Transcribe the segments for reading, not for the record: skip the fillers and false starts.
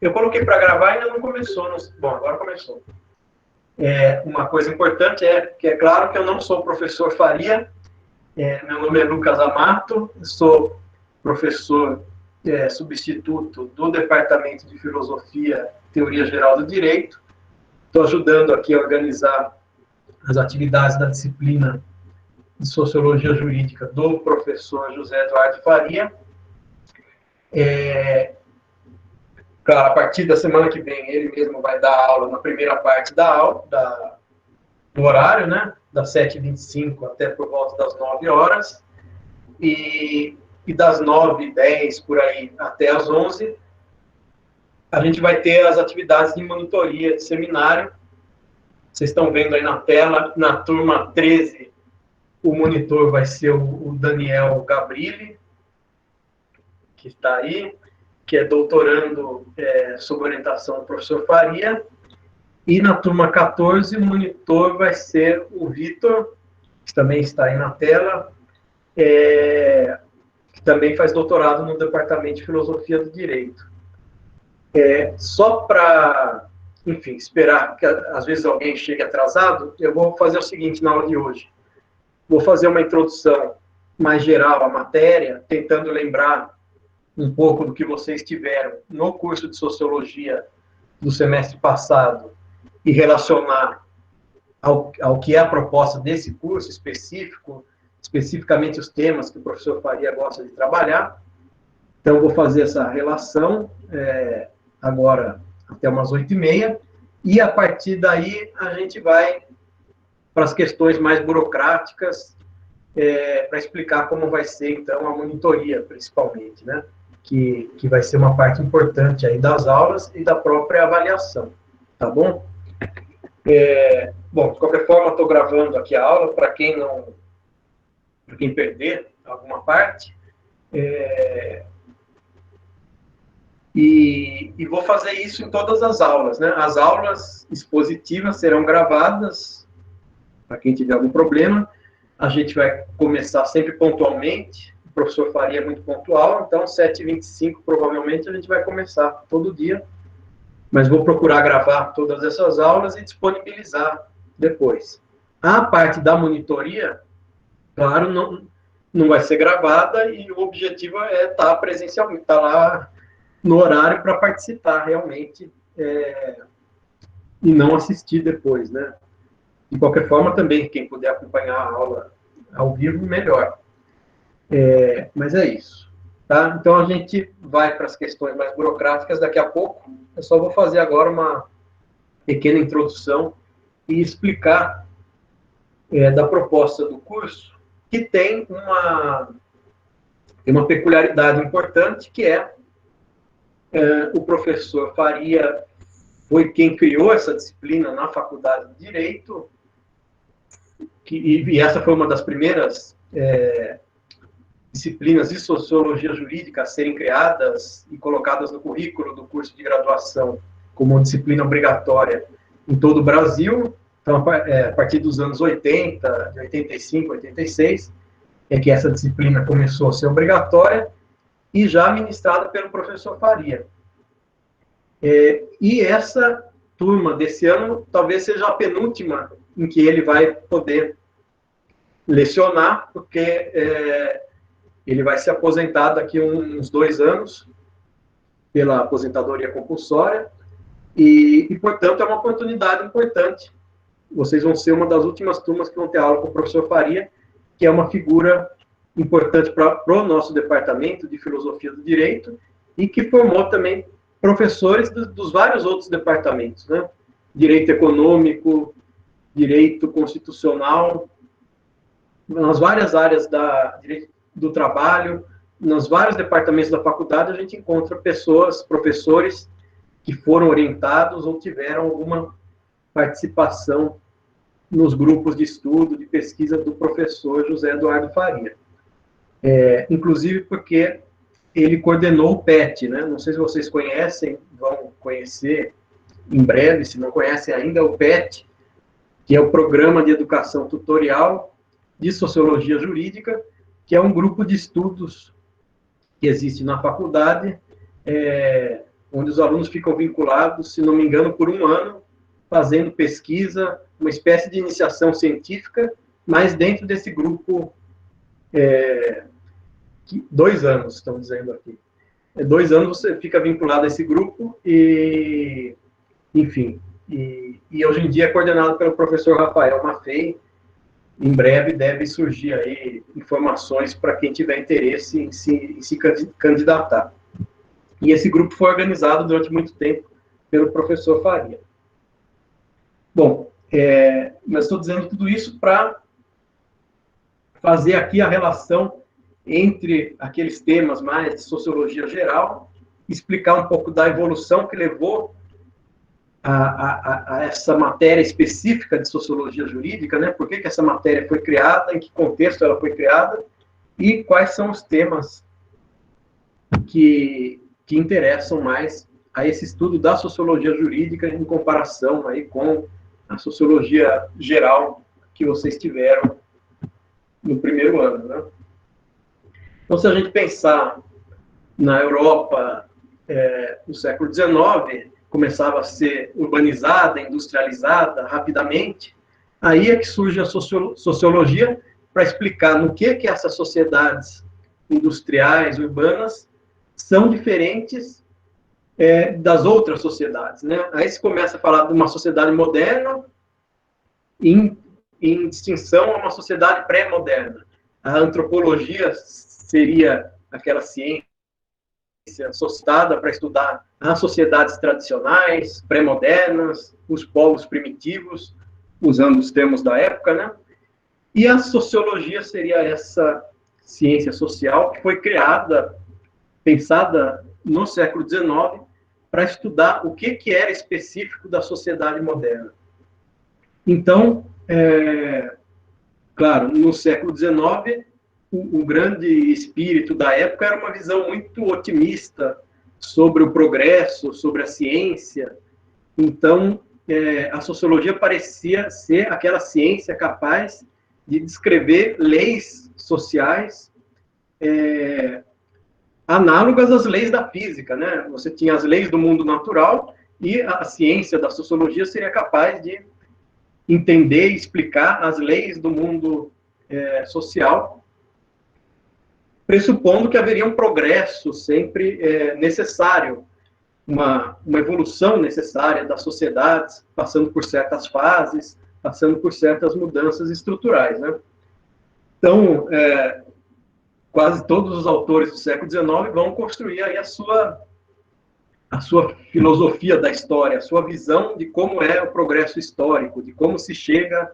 Eu coloquei para gravar e ainda não começou. Bom, agora começou. Uma coisa importante é que é claro que eu não sou o professor Faria. Meu nome é Lucas Amato, sou professor substituto do Departamento de Filosofia e Teoria Geral do Direito. Estou ajudando aqui a organizar as atividades da disciplina de Sociologia Jurídica do professor José Eduardo Faria. Claro, a partir da semana que vem, ele mesmo vai dar aula na primeira parte da aula, do horário, né? Das 7h25 até por volta das 9 horas. E das 9h10 por aí até as 11, a gente vai ter as atividades de monitoria de seminário. Vocês estão vendo aí na tela, na turma 13, o monitor vai ser o Daniel Gabrilli, que está aí, que é doutorando sob orientação do professor Faria. E na turma 14, o monitor vai ser o Vitor, que também está aí na tela, que também faz doutorado no Departamento de Filosofia do Direito. Só para, enfim, esperar que às vezes alguém chegue atrasado, eu vou fazer o seguinte na aula de hoje. Vou fazer uma introdução mais geral à matéria, tentando lembrar um pouco do que vocês tiveram no curso de Sociologia do semestre passado e relacionar ao que é a proposta desse curso específico, especificamente os temas que o professor Faria gosta de trabalhar. Então, vou fazer essa relação agora até umas 8h30, e a partir daí a gente vai para as questões mais burocráticas, para explicar como vai ser, então, a monitoria, principalmente, né? Que vai ser uma parte importante aí das aulas e da própria avaliação, tá bom? Bom, de qualquer forma, estou gravando aqui a aula, para quem perder alguma parte, e vou fazer isso em todas as aulas, né? As aulas expositivas serão gravadas, para quem tiver algum problema. A gente vai começar sempre pontualmente, o professor Faria é muito pontual, então 7h25 provavelmente a gente vai começar todo dia, mas vou procurar gravar todas essas aulas e disponibilizar depois. A parte da monitoria, claro, não vai ser gravada, e o objetivo é estar presencialmente, estar lá no horário para participar realmente, e não assistir depois, né? De qualquer forma, também, quem puder acompanhar a aula ao vivo, melhor. Mas é isso. Tá? Então, a gente vai para as questões mais burocráticas daqui a pouco. Eu só vou fazer agora uma pequena introdução e explicar da proposta do curso, que tem uma peculiaridade importante, que o professor Faria foi quem criou essa disciplina na Faculdade de Direito, e essa foi uma das primeiras disciplinas de Sociologia Jurídica a serem criadas e colocadas no currículo do curso de graduação como disciplina obrigatória em todo o Brasil. Então, a partir dos anos 80, de 85, 86, é que essa disciplina começou a ser obrigatória e já ministrada pelo professor Faria. E essa turma desse ano talvez seja a penúltima em que ele vai poder lecionar, porque ele vai se aposentar daqui uns 2 anos pela aposentadoria compulsória, e, portanto, é uma oportunidade importante. Vocês vão ser uma das últimas turmas que vão ter aula com o professor Faria, que é uma figura importante para o nosso departamento de Filosofia do Direito, e que formou também professores dos vários outros departamentos, né? Direito Econômico, Direito Constitucional, nas várias áreas do trabalho, nos vários departamentos da faculdade, a gente encontra professores que foram orientados ou tiveram alguma participação nos grupos de estudo, de pesquisa do professor José Eduardo Faria. Inclusive porque ele coordenou o PET, né? Não sei se vocês conhecem, vão conhecer em breve, se não conhecem ainda, o PET, que é o Programa de Educação Tutorial de Sociologia Jurídica, que é um grupo de estudos que existe na faculdade, onde os alunos ficam vinculados, se não me engano, por um ano, fazendo pesquisa, uma espécie de iniciação científica, mas dentro desse grupo, 2 anos, estão dizendo aqui. 2 anos você fica vinculado a esse grupo e, enfim, e hoje em dia é coordenado pelo professor Rafael Maffei. Em breve deve surgir aí informações para quem tiver interesse em se candidatar. E esse grupo foi organizado durante muito tempo pelo professor Faria. Bom, mas estou dizendo tudo isso para fazer aqui a relação entre aqueles temas mais de sociologia geral, explicar um pouco da evolução que levou a essa matéria específica de sociologia jurídica, né? Por que essa matéria foi criada, em que contexto ela foi criada, e quais são os temas que interessam mais a esse estudo da sociologia jurídica em comparação aí com a sociologia geral que vocês tiveram no primeiro ano, né? Então, se a gente pensar na Europa no século XIX, começava a ser urbanizada, industrializada rapidamente, aí é que surge a sociologia para explicar no que essas sociedades industriais, urbanas, são diferentes das outras sociedades, né? Aí se começa a falar de uma sociedade moderna em distinção a uma sociedade pré-moderna. A antropologia seria aquela ciência associada para estudar as sociedades tradicionais, pré-modernas, os povos primitivos, usando os termos da época, né? E a sociologia seria essa ciência social que foi criada, pensada no século XIX, para estudar o que era específico da sociedade moderna. Então, claro, no século XIX, o grande espírito da época era uma visão muito otimista sobre o progresso, sobre a ciência. Então, a sociologia parecia ser aquela ciência capaz de descrever leis sociais análogas às leis da física, né? Você tinha as leis do mundo natural e a ciência da sociologia seria capaz de entender e explicar as leis do mundo social, pressupondo que haveria um progresso sempre necessário, uma evolução necessária das sociedades, passando por certas fases, passando por certas mudanças estruturais, né? Então, quase todos os autores do século XIX vão construir aí a sua filosofia da história, a sua visão de como é o progresso histórico, de como se chega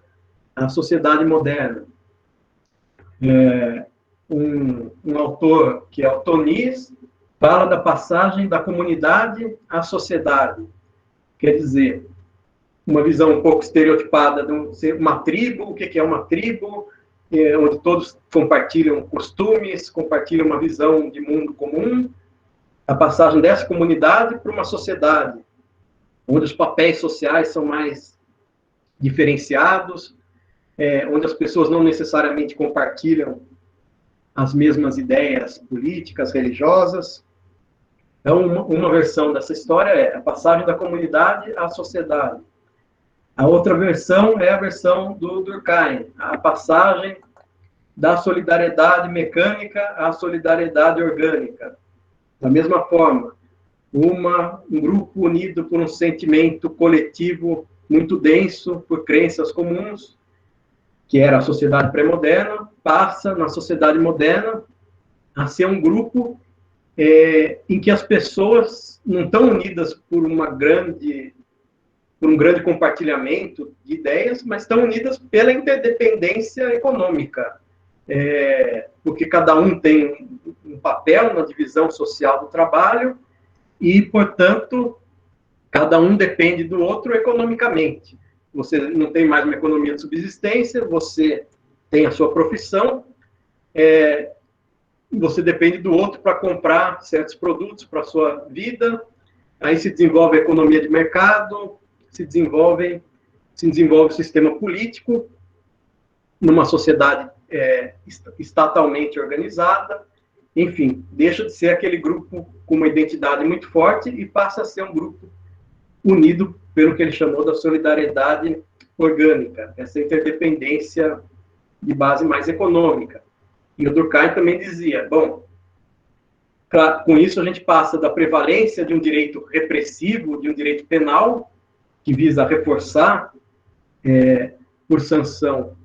à sociedade moderna. Um autor, que é o Tonis, fala da passagem da comunidade à sociedade. Quer dizer, uma visão um pouco estereotipada de ser uma tribo. O que é uma tribo? Onde todos compartilham costumes, compartilham uma visão de mundo comum. A passagem dessa comunidade para uma sociedade, onde os papéis sociais são mais diferenciados, onde as pessoas não necessariamente compartilham as mesmas ideias políticas, religiosas. Então, uma versão dessa história é a passagem da comunidade à sociedade. A outra versão é a versão do Durkheim, a passagem da solidariedade mecânica à solidariedade orgânica. Da mesma forma, um grupo unido por um sentimento coletivo muito denso, por crenças comuns, que era a sociedade pré-moderna, passa na sociedade moderna a ser um grupo em que as pessoas não estão unidas por um grande compartilhamento de ideias, mas estão unidas pela interdependência econômica, porque cada um tem um papel na divisão social do trabalho e, portanto, cada um depende do outro economicamente. Você não tem mais uma economia de subsistência, você tem a sua profissão, você depende do outro para comprar certos produtos para a sua vida, aí se desenvolve a economia de mercado, se desenvolve o sistema político, numa sociedade estatalmente organizada, enfim, deixa de ser aquele grupo com uma identidade muito forte e passa a ser um grupo unido pelo que ele chamou da solidariedade orgânica, essa interdependência de base mais econômica. E o Durkheim também dizia, bom, com isso a gente passa da prevalência de um direito repressivo, de um direito penal, que visa reforçar, por sanção,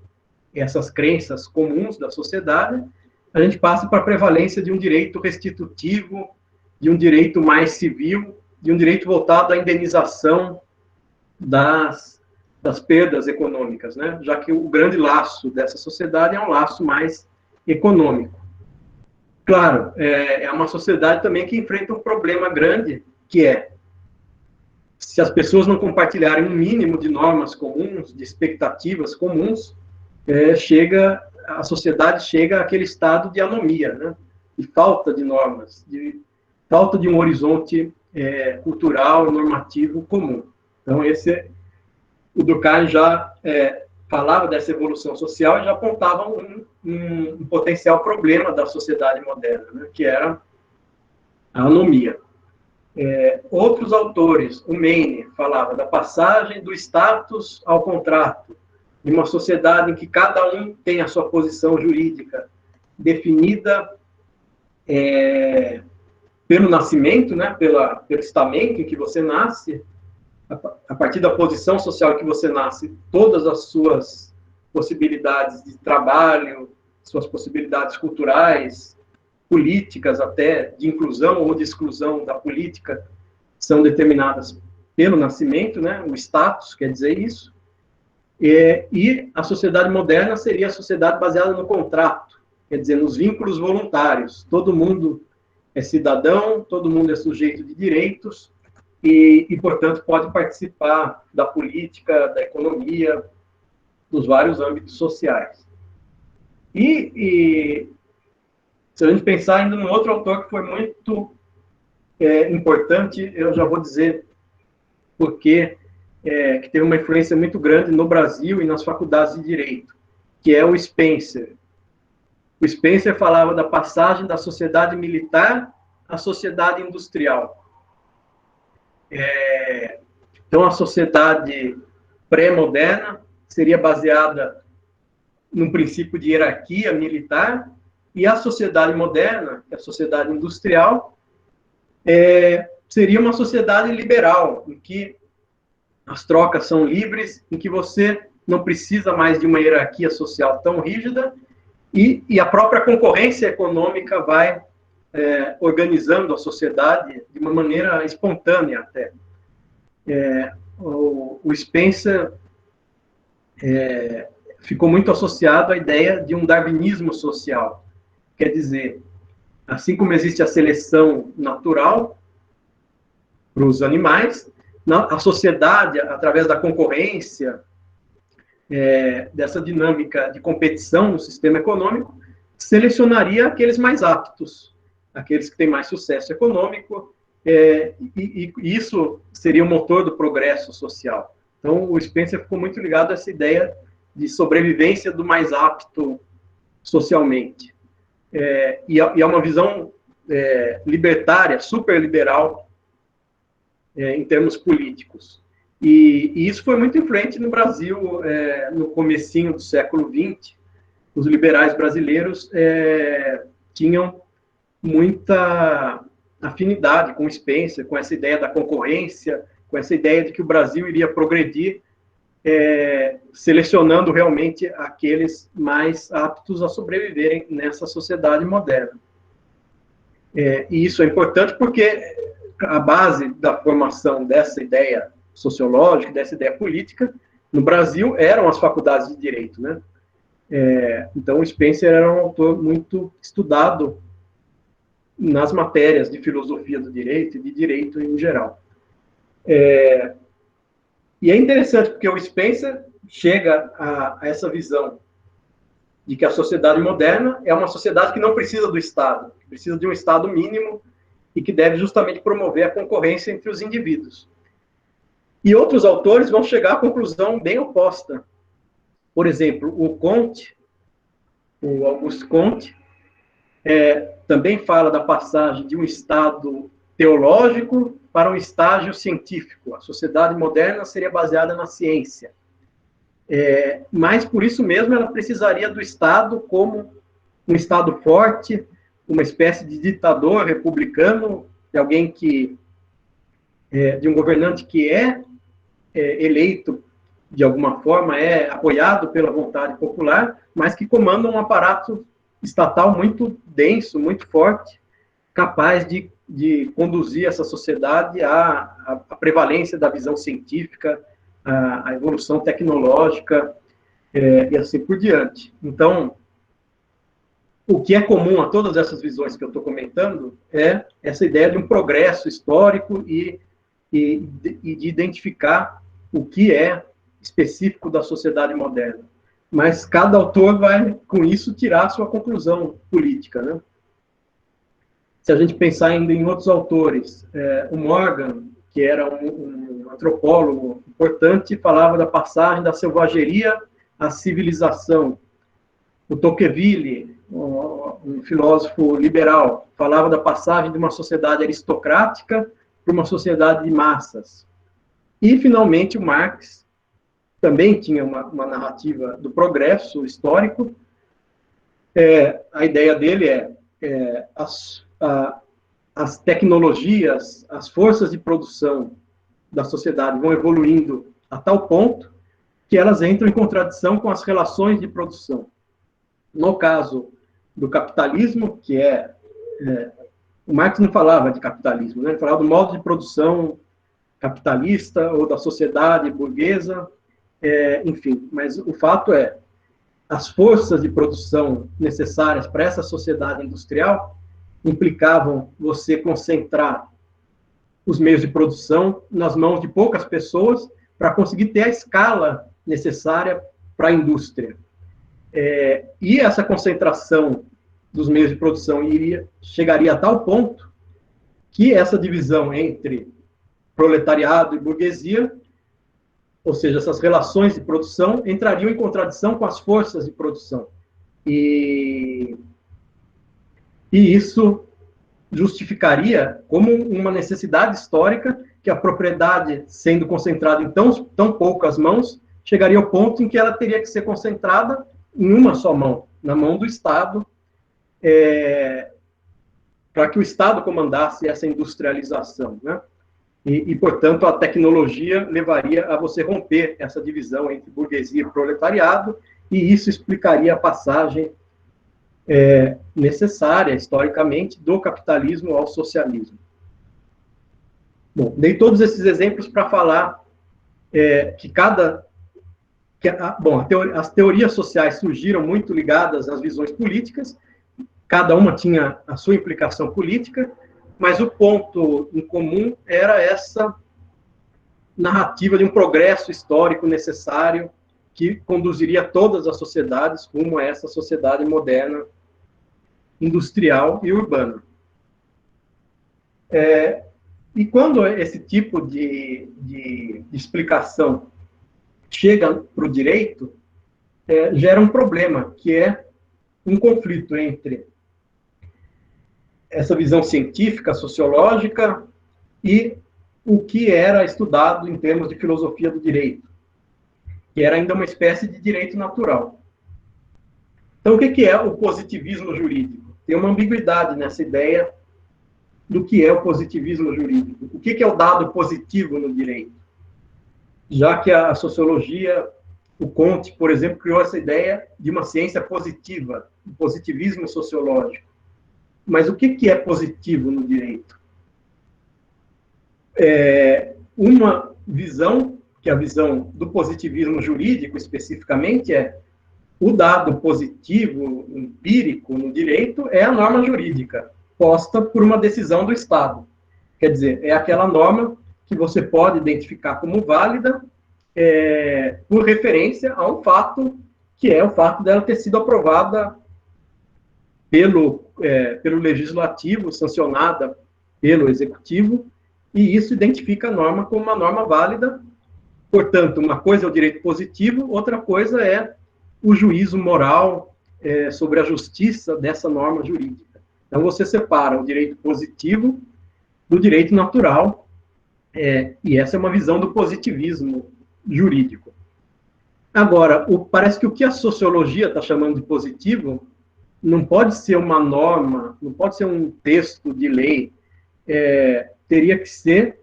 essas crenças comuns da sociedade, a gente passa para a prevalência de um direito restitutivo, de um direito mais civil, de um direito voltado à indenização das perdas econômicas, né? Já que o grande laço dessa sociedade é um laço mais econômico. Claro, é uma sociedade também que enfrenta um problema grande, que é, se as pessoas não compartilharem um mínimo de normas comuns, de expectativas comuns, a sociedade chega àquele estado de anomia, né? De falta de normas, de falta de um horizonte cultural, normativo comum. Então, o Durkheim já falava dessa evolução social e já apontava um potencial problema da sociedade moderna, né? Que era a anomia. Outros autores, o Maine falava da passagem do status ao contrato, de uma sociedade em que cada um tem a sua posição jurídica definida pelo nascimento, né, pelo estamento em que você nasce, a partir da posição social em que você nasce, todas as suas possibilidades de trabalho, suas possibilidades culturais, políticas até, de inclusão ou de exclusão da política, são determinadas pelo nascimento, né, o status quer dizer isso. E a sociedade moderna seria a sociedade baseada no contrato, quer dizer, nos vínculos voluntários. Todo mundo é cidadão, todo mundo é sujeito de direitos e, portanto, pode participar da política, da economia, dos vários âmbitos sociais. E se a gente pensar ainda num outro autor que foi muito importante, eu já vou dizer porque que teve uma influência muito grande no Brasil e nas faculdades de Direito, que é o Spencer. O Spencer falava da passagem da sociedade militar à sociedade industrial. Então, a sociedade pré-moderna seria baseada num princípio de hierarquia militar, e a sociedade moderna, que é a sociedade industrial, seria uma sociedade liberal, em que as trocas são livres, em que você não precisa mais de uma hierarquia social tão rígida, e a própria concorrência econômica vai organizando a sociedade de uma maneira espontânea até. O Spencer ficou muito associado à ideia de um darwinismo social. Quer dizer, assim como existe a seleção natural para os animais, a sociedade, através da concorrência, dessa dinâmica de competição no sistema econômico, selecionaria aqueles mais aptos, aqueles que têm mais sucesso econômico, e isso seria o motor do progresso social. Então, o Spencer ficou muito ligado a essa ideia de sobrevivência do mais apto socialmente. E é uma visão libertária, super liberal, em termos políticos. E isso foi muito influente no Brasil, no comecinho do século XX. Os liberais brasileiros tinham muita afinidade com Spencer, com essa ideia da concorrência, com essa ideia de que o Brasil iria progredir, selecionando realmente aqueles mais aptos a sobreviverem nessa sociedade moderna. E isso é importante porque a base da formação dessa ideia sociológica, dessa ideia política, no Brasil, eram as faculdades de Direito, né? Então, o Spencer era um autor muito estudado nas matérias de filosofia do direito e de direito em geral. E é interessante porque o Spencer chega a essa visão de que a sociedade moderna é uma sociedade que não precisa do Estado, que precisa de um Estado mínimo e que deve justamente promover a concorrência entre os indivíduos. E outros autores vão chegar à conclusão bem oposta. Por exemplo, o Comte, o Auguste Comte, Também fala da passagem de um estado teológico para um estágio científico. A sociedade moderna seria baseada na ciência. Mas, por isso mesmo, ela precisaria do Estado como um Estado forte, uma espécie de ditador republicano, de alguém que... de um governante que eleito de alguma forma, apoiado pela vontade popular, mas que comanda um aparato estatal muito denso, muito forte, capaz de conduzir essa sociedade à prevalência da visão científica, à evolução tecnológica, e assim por diante. Então, o que é comum a todas essas visões que eu estou comentando é essa ideia de um progresso histórico e de identificar o que é específico da sociedade moderna. Mas cada autor vai, com isso, tirar a sua conclusão política, né? Se a gente pensar ainda em outros autores, o Morgan, que era um antropólogo importante, falava da passagem da selvageria à civilização. O Tocqueville, um filósofo liberal, falava da passagem de uma sociedade aristocrática para uma sociedade de massas. E, finalmente, o Marx também tinha uma narrativa do progresso histórico. A ideia dele as tecnologias, as forças de produção da sociedade vão evoluindo a tal ponto que elas entram em contradição com as relações de produção. No caso do capitalismo, o Marx não falava de capitalismo, né? Ele falava do modo de produção capitalista ou da sociedade burguesa, enfim, mas o fato as forças de produção necessárias para essa sociedade industrial implicavam você concentrar os meios de produção nas mãos de poucas pessoas para conseguir ter a escala necessária para a indústria. E essa concentração dos meios de produção chegaria a tal ponto que essa divisão entre proletariado e burguesia, ou seja, essas relações de produção, entrariam em contradição com as forças de produção. E isso justificaria como uma necessidade histórica que a propriedade, sendo concentrada em tão poucas mãos, chegaria ao ponto em que ela teria que ser concentrada em uma só mão, na mão do Estado, para que o Estado comandasse essa industrialização, né? Portanto, a tecnologia levaria a você romper essa divisão entre burguesia e proletariado, e isso explicaria a passagem necessária, historicamente, do capitalismo ao socialismo. Bom, dei todos esses exemplos para falar as teorias sociais surgiram muito ligadas às visões políticas, cada uma tinha a sua implicação política, mas o ponto em comum era essa narrativa de um progresso histórico necessário que conduziria todas as sociedades rumo a essa sociedade moderna, industrial e urbana. E quando esse tipo de explicação chega para o direito, gera um problema, que é um conflito entre essa visão científica, sociológica, e o que era estudado em termos de filosofia do direito, que era ainda uma espécie de direito natural. Então, o que é o positivismo jurídico? Tem uma ambiguidade nessa ideia do que é o positivismo jurídico. O que é o dado positivo no direito? Já que a sociologia, o Comte, por exemplo, criou essa ideia de uma ciência positiva, o positivismo sociológico. Mas o que é positivo no direito? Uma visão, que é a visão do positivismo jurídico, especificamente, o dado positivo, empírico, no direito, é a norma jurídica, posta por uma decisão do Estado. Quer dizer, é aquela norma que você pode identificar como válida por referência a um fato, que é o fato dela ter sido aprovada pelo legislativo, sancionada pelo executivo, e isso identifica a norma como uma norma válida. Portanto, uma coisa é o direito positivo, outra coisa é o juízo moral sobre a justiça dessa norma jurídica. Então, você separa o direito positivo do direito natural, e essa é uma visão do positivismo jurídico. Agora, parece que o que a sociologia está chamando de positivo não pode ser uma norma, não pode ser um texto de lei, teriam que ser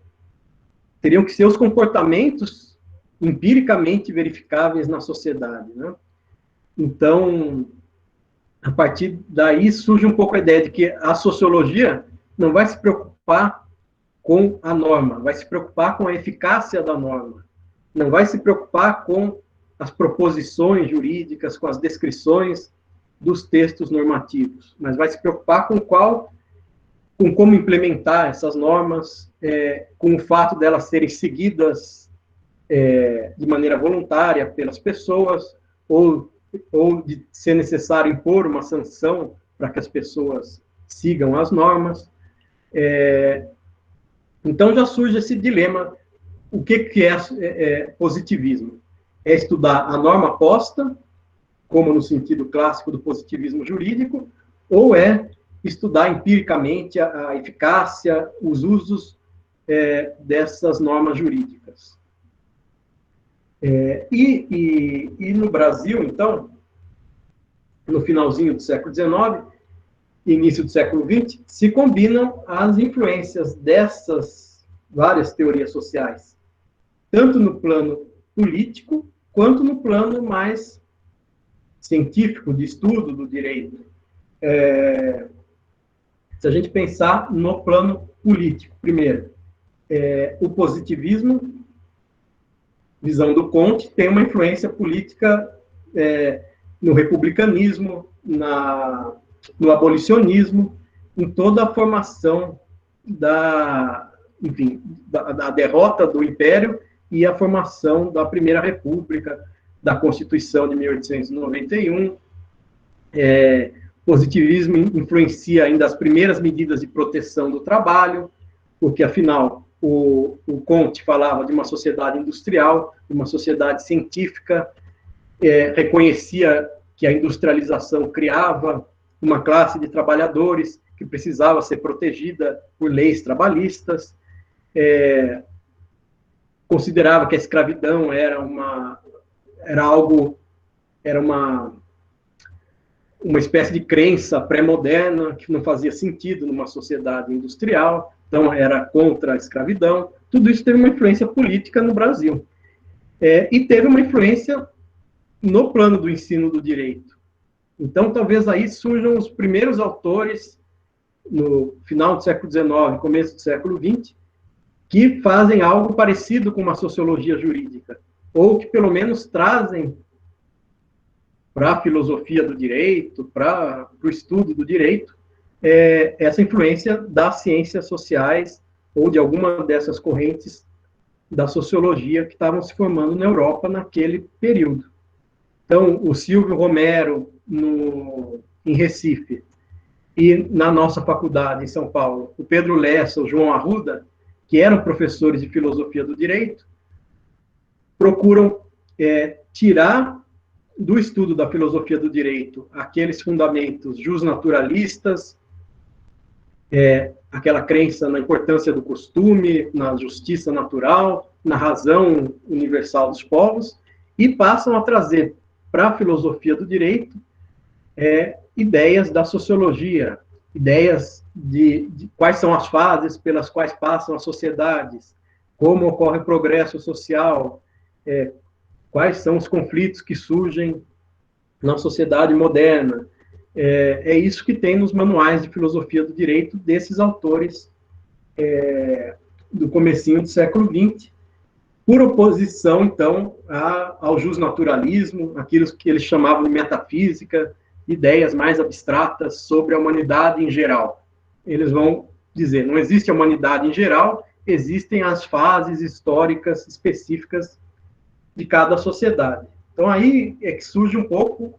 os comportamentos empiricamente verificáveis na sociedade, né? Então, a partir daí surge um pouco a ideia de que a sociologia não vai se preocupar com a norma, vai se preocupar com a eficácia da norma, não vai se preocupar com as proposições jurídicas, com as descrições dos textos normativos, mas vai se preocupar com como implementar essas normas, com o fato delas serem seguidas de maneira voluntária pelas pessoas, ou de ser necessário impor uma sanção para que as pessoas sigam as normas. Então já surge esse dilema: o que é positivismo? É estudar a norma posta, como no sentido clássico do positivismo jurídico, ou é estudar empiricamente a eficácia, os usos dessas normas jurídicas? E no Brasil, então, no finalzinho do século XIX, início do século XX, se combinam as influências dessas várias teorias sociais, tanto no plano político, quanto no plano mais científico, de estudo do direito. Se a gente pensar no plano político, primeiro, o positivismo, visão do Comte, tem uma influência política no republicanismo, no abolicionismo, em toda a formação da derrota do Império e a formação da Primeira República, da Constituição de 1891. Positivismo influencia ainda as primeiras medidas de proteção do trabalho, porque, afinal, o Comte falava de uma sociedade industrial, de uma sociedade científica, reconhecia que a industrialização criava uma classe de trabalhadores que precisava ser protegida por leis trabalhistas, considerava que a escravidão era uma espécie de crença pré-moderna que não fazia sentido numa sociedade industrial, então era contra a escravidão. Tudo isso teve uma influência política no Brasil. E teve uma influência no plano do ensino do direito. Então, talvez aí surjam os primeiros autores, no final do século XIX, começo do século XX, que fazem algo parecido com uma sociologia jurídica, ou que, pelo menos, trazem para a filosofia do direito, para o estudo do direito, essa influência das ciências sociais ou de alguma dessas correntes da sociologia que estavam se formando na Europa naquele período. Então, o Silvio Romero, em Recife, e na nossa faculdade, em São Paulo, o Pedro Lessa, o João Arruda, que eram professores de filosofia do direito, procuram tirar do estudo da filosofia do direito aqueles fundamentos justnaturalistas, aquela crença na importância do costume, na justiça natural, na razão universal dos povos, e passam a trazer para a filosofia do direito ideias da sociologia, ideias de quais são as fases pelas quais passam as sociedades, como ocorre o progresso social, quais são os conflitos que surgem na sociedade moderna. É isso que tem nos manuais de filosofia do direito desses autores do comecinho do século XX, por oposição, então, ao justnaturalismo, aquilo que eles chamavam de metafísica, ideias mais abstratas sobre a humanidade em geral. Eles vão dizer, não existe a humanidade em geral, existem as fases históricas específicas de cada sociedade. Então, aí é que surge um pouco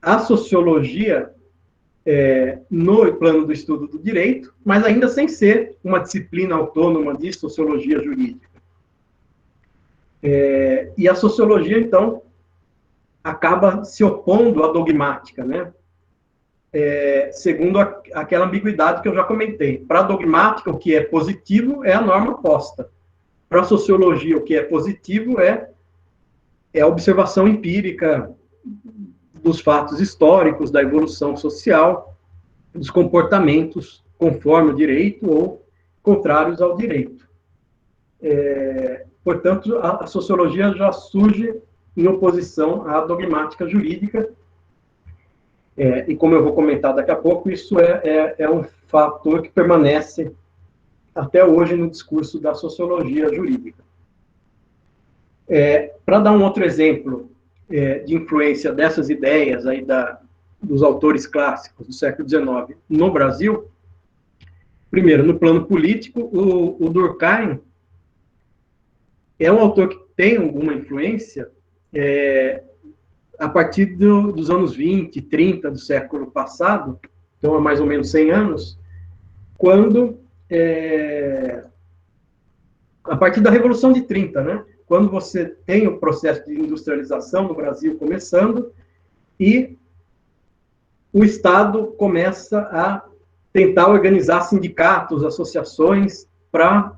a sociologia no plano do estudo do direito, mas ainda sem ser uma disciplina autônoma de sociologia jurídica. E a sociologia, então, acaba se opondo à dogmática, né? segundo aquela ambiguidade que eu já comentei. Para a dogmática, o que é positivo é a norma posta. Para a sociologia, o que é positivo é a observação empírica dos fatos históricos, da evolução social, dos comportamentos conforme o direito ou contrários ao direito. Portanto, a sociologia já surge em oposição à dogmática jurídica, e como eu vou comentar daqui a pouco, isso é um fator que permanece até hoje no discurso da sociologia jurídica. Para dar um outro exemplo de influência dessas ideias aí dos autores clássicos do século XIX no Brasil, primeiro, no plano político, o Durkheim é um autor que tem alguma influência a partir dos anos 20, 30 do século passado, então há mais ou menos 100 anos, quando, a partir da Revolução de 30, né, quando você tem o processo de industrialização no Brasil começando, e o Estado começa a tentar organizar sindicatos, associações, para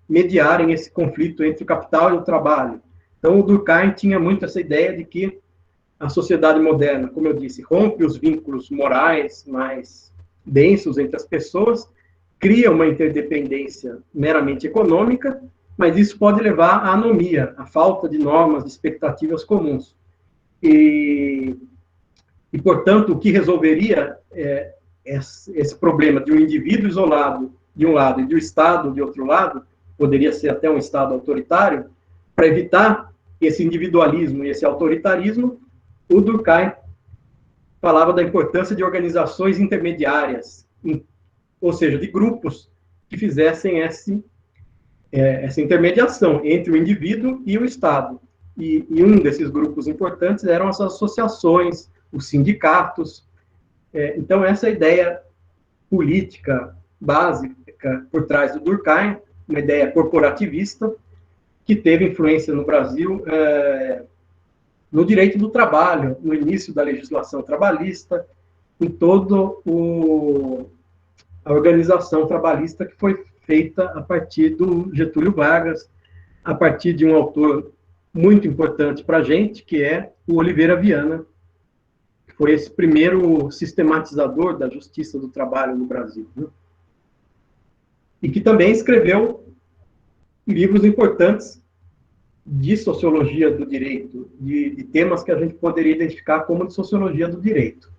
mediarem esse conflito entre o capital e o trabalho. Então, o Durkheim tinha muito essa ideia de que a sociedade moderna, como eu disse, rompe os vínculos morais mais densos entre as pessoas, cria uma interdependência meramente econômica, mas isso pode levar à anomia, à falta de normas, de expectativas comuns. E portanto, o que resolveria esse problema de um indivíduo isolado de um lado e de um Estado de outro lado, poderia ser até um Estado autoritário, para evitar esse individualismo e esse autoritarismo, o Durkheim falava da importância de organizações intermediárias, ou seja, de grupos que fizessem essa intermediação entre o indivíduo e o Estado. E um desses grupos importantes eram as associações, os sindicatos. Então, essa ideia política básica por trás do Durkheim, uma ideia corporativista, que teve influência no Brasil no direito do trabalho, no início da legislação trabalhista, em toda a organização trabalhista que foi feita a partir do Getúlio Vargas, a partir de um autor muito importante para a gente, que é o Oliveira Viana, que foi esse primeiro sistematizador da justiça do trabalho no Brasil, né? E que também escreveu livros importantes de sociologia do direito, de temas que a gente poderia identificar como de sociologia do direito.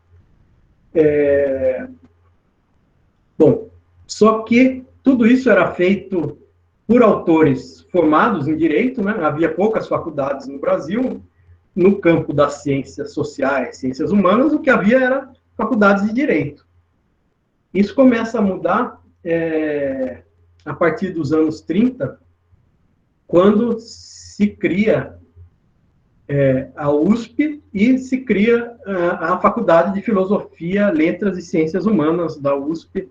Bom, só que tudo isso era feito por autores formados em direito, né? Havia poucas faculdades no Brasil, no campo das ciências sociais, ciências humanas, o que havia era faculdades de direito. Isso começa a mudar a partir dos anos 30, quando se cria a USP e se cria a Faculdade de Filosofia, Letras e Ciências Humanas da USP,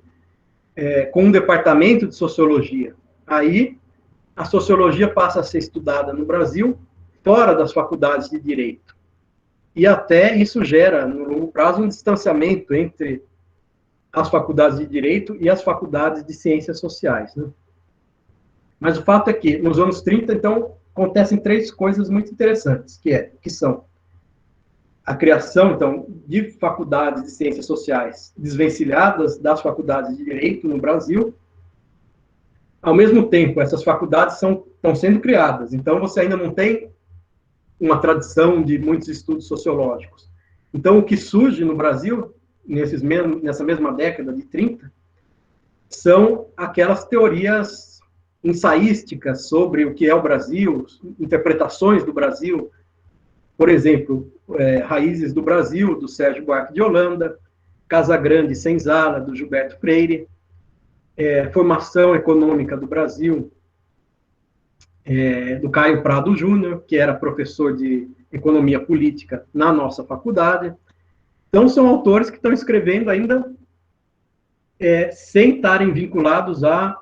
com um departamento de Sociologia. Aí, a sociologia passa a ser estudada no Brasil, fora das faculdades de Direito. E até isso gera, no longo prazo, um distanciamento entre as faculdades de Direito e as faculdades de Ciências Sociais, né? Mas o fato é que, nos anos 30, então, acontecem três coisas muito interessantes, que são a criação, então, de faculdades de ciências sociais desvencilhadas das faculdades de direito no Brasil. Ao mesmo tempo, essas faculdades estão sendo criadas, então você ainda não tem uma tradição de muitos estudos sociológicos. Então, o que surge no Brasil, nessa mesma década de 30, são aquelas teorias ensaísticas sobre o que é o Brasil, interpretações do Brasil, por exemplo, Raízes do Brasil, do Sérgio Buarque de Holanda, Casa Grande e Senzala, do Gilberto Freire, Formação Econômica do Brasil, do Caio Prado Júnior, que era professor de Economia Política na nossa faculdade. Então, são autores que estão escrevendo ainda sem estarem vinculados a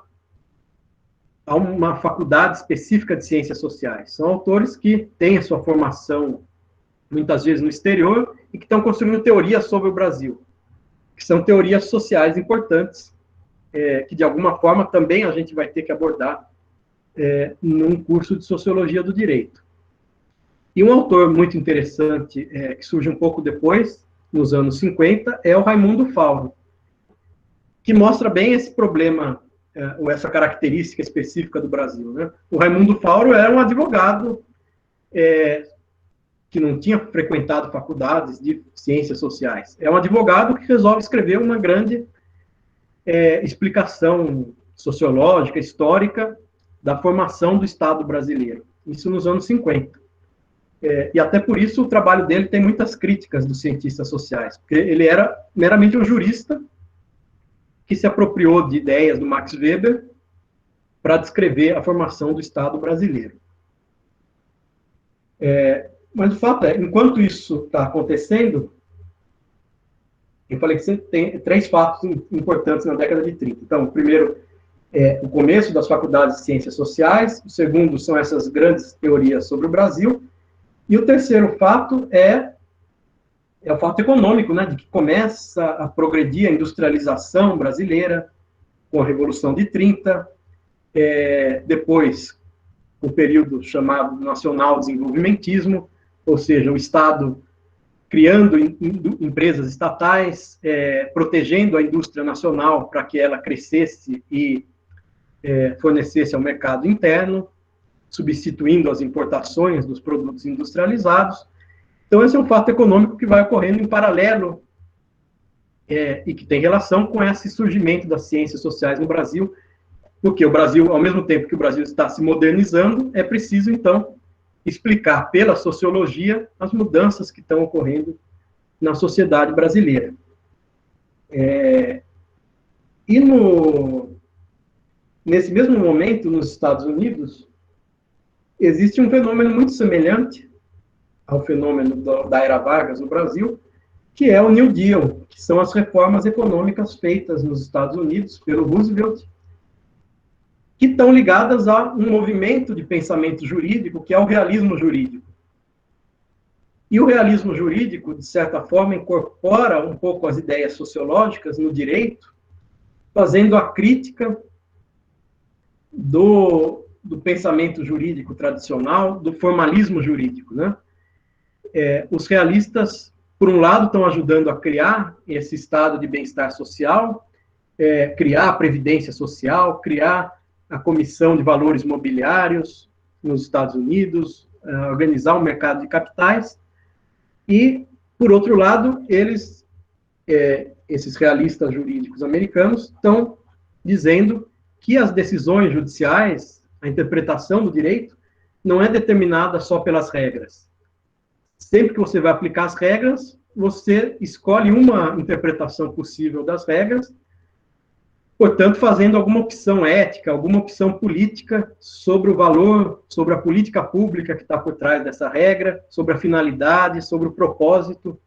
uma faculdade específica de ciências sociais. São autores que têm a sua formação, muitas vezes, no exterior, e que estão construindo teorias sobre o Brasil, que são teorias sociais importantes, que de alguma forma também a gente vai ter que abordar num curso de Sociologia do Direito. E um autor muito interessante, que surge um pouco depois, nos anos 50, é o Raimundo Fauro, que mostra bem esse problema, ou essa característica específica do Brasil, né? O Raimundo Fauro era um advogado que não tinha frequentado faculdades de ciências sociais. É um advogado que resolve escrever uma grande explicação sociológica, histórica, da formação do Estado brasileiro. Isso nos anos 50. E até por isso o trabalho dele tem muitas críticas dos cientistas sociais, porque ele era meramente um jurista que se apropriou de ideias do Max Weber para descrever a formação do Estado brasileiro. Mas o fato é, enquanto isso está acontecendo, eu falei que tem 3 fatos importantes na década de 30. Então, o primeiro é o começo das faculdades de ciências sociais, o segundo são essas grandes teorias sobre o Brasil, e o terceiro fato é o fato econômico, né, de que começa a progredir a industrialização brasileira com a Revolução de 30, depois o período chamado nacional desenvolvimentismo, ou seja, o Estado criando empresas estatais, protegendo a indústria nacional para que ela crescesse e fornecesse ao mercado interno, substituindo as importações dos produtos industrializados. Então, esse é um fato econômico que vai ocorrendo em paralelo e que tem relação com esse surgimento das ciências sociais no Brasil, porque o Brasil, ao mesmo tempo que o Brasil está se modernizando, é preciso, então, explicar pela sociologia as mudanças que estão ocorrendo na sociedade brasileira. E nesse mesmo momento, nos Estados Unidos, existe um fenômeno muito semelhante ao fenômeno da Era Vargas no Brasil, que é o New Deal, que são as reformas econômicas feitas nos Estados Unidos pelo Roosevelt, que estão ligadas a um movimento de pensamento jurídico, que é o realismo jurídico. E o realismo jurídico, de certa forma, incorpora um pouco as ideias sociológicas no direito, fazendo a crítica do pensamento jurídico tradicional, do formalismo jurídico, né? Os realistas, por um lado, estão ajudando a criar esse estado de bem-estar social, criar a previdência social, criar a Comissão de Valores Mobiliários nos Estados Unidos, organizar um mercado de capitais, e, por outro lado, esses realistas jurídicos americanos estão dizendo que as decisões judiciais, a interpretação do direito, não é determinada só pelas regras. Sempre que você vai aplicar as regras, você escolhe uma interpretação possível das regras, portanto, fazendo alguma opção ética, alguma opção política sobre o valor, sobre a política pública que está por trás dessa regra, sobre a finalidade, sobre o propósito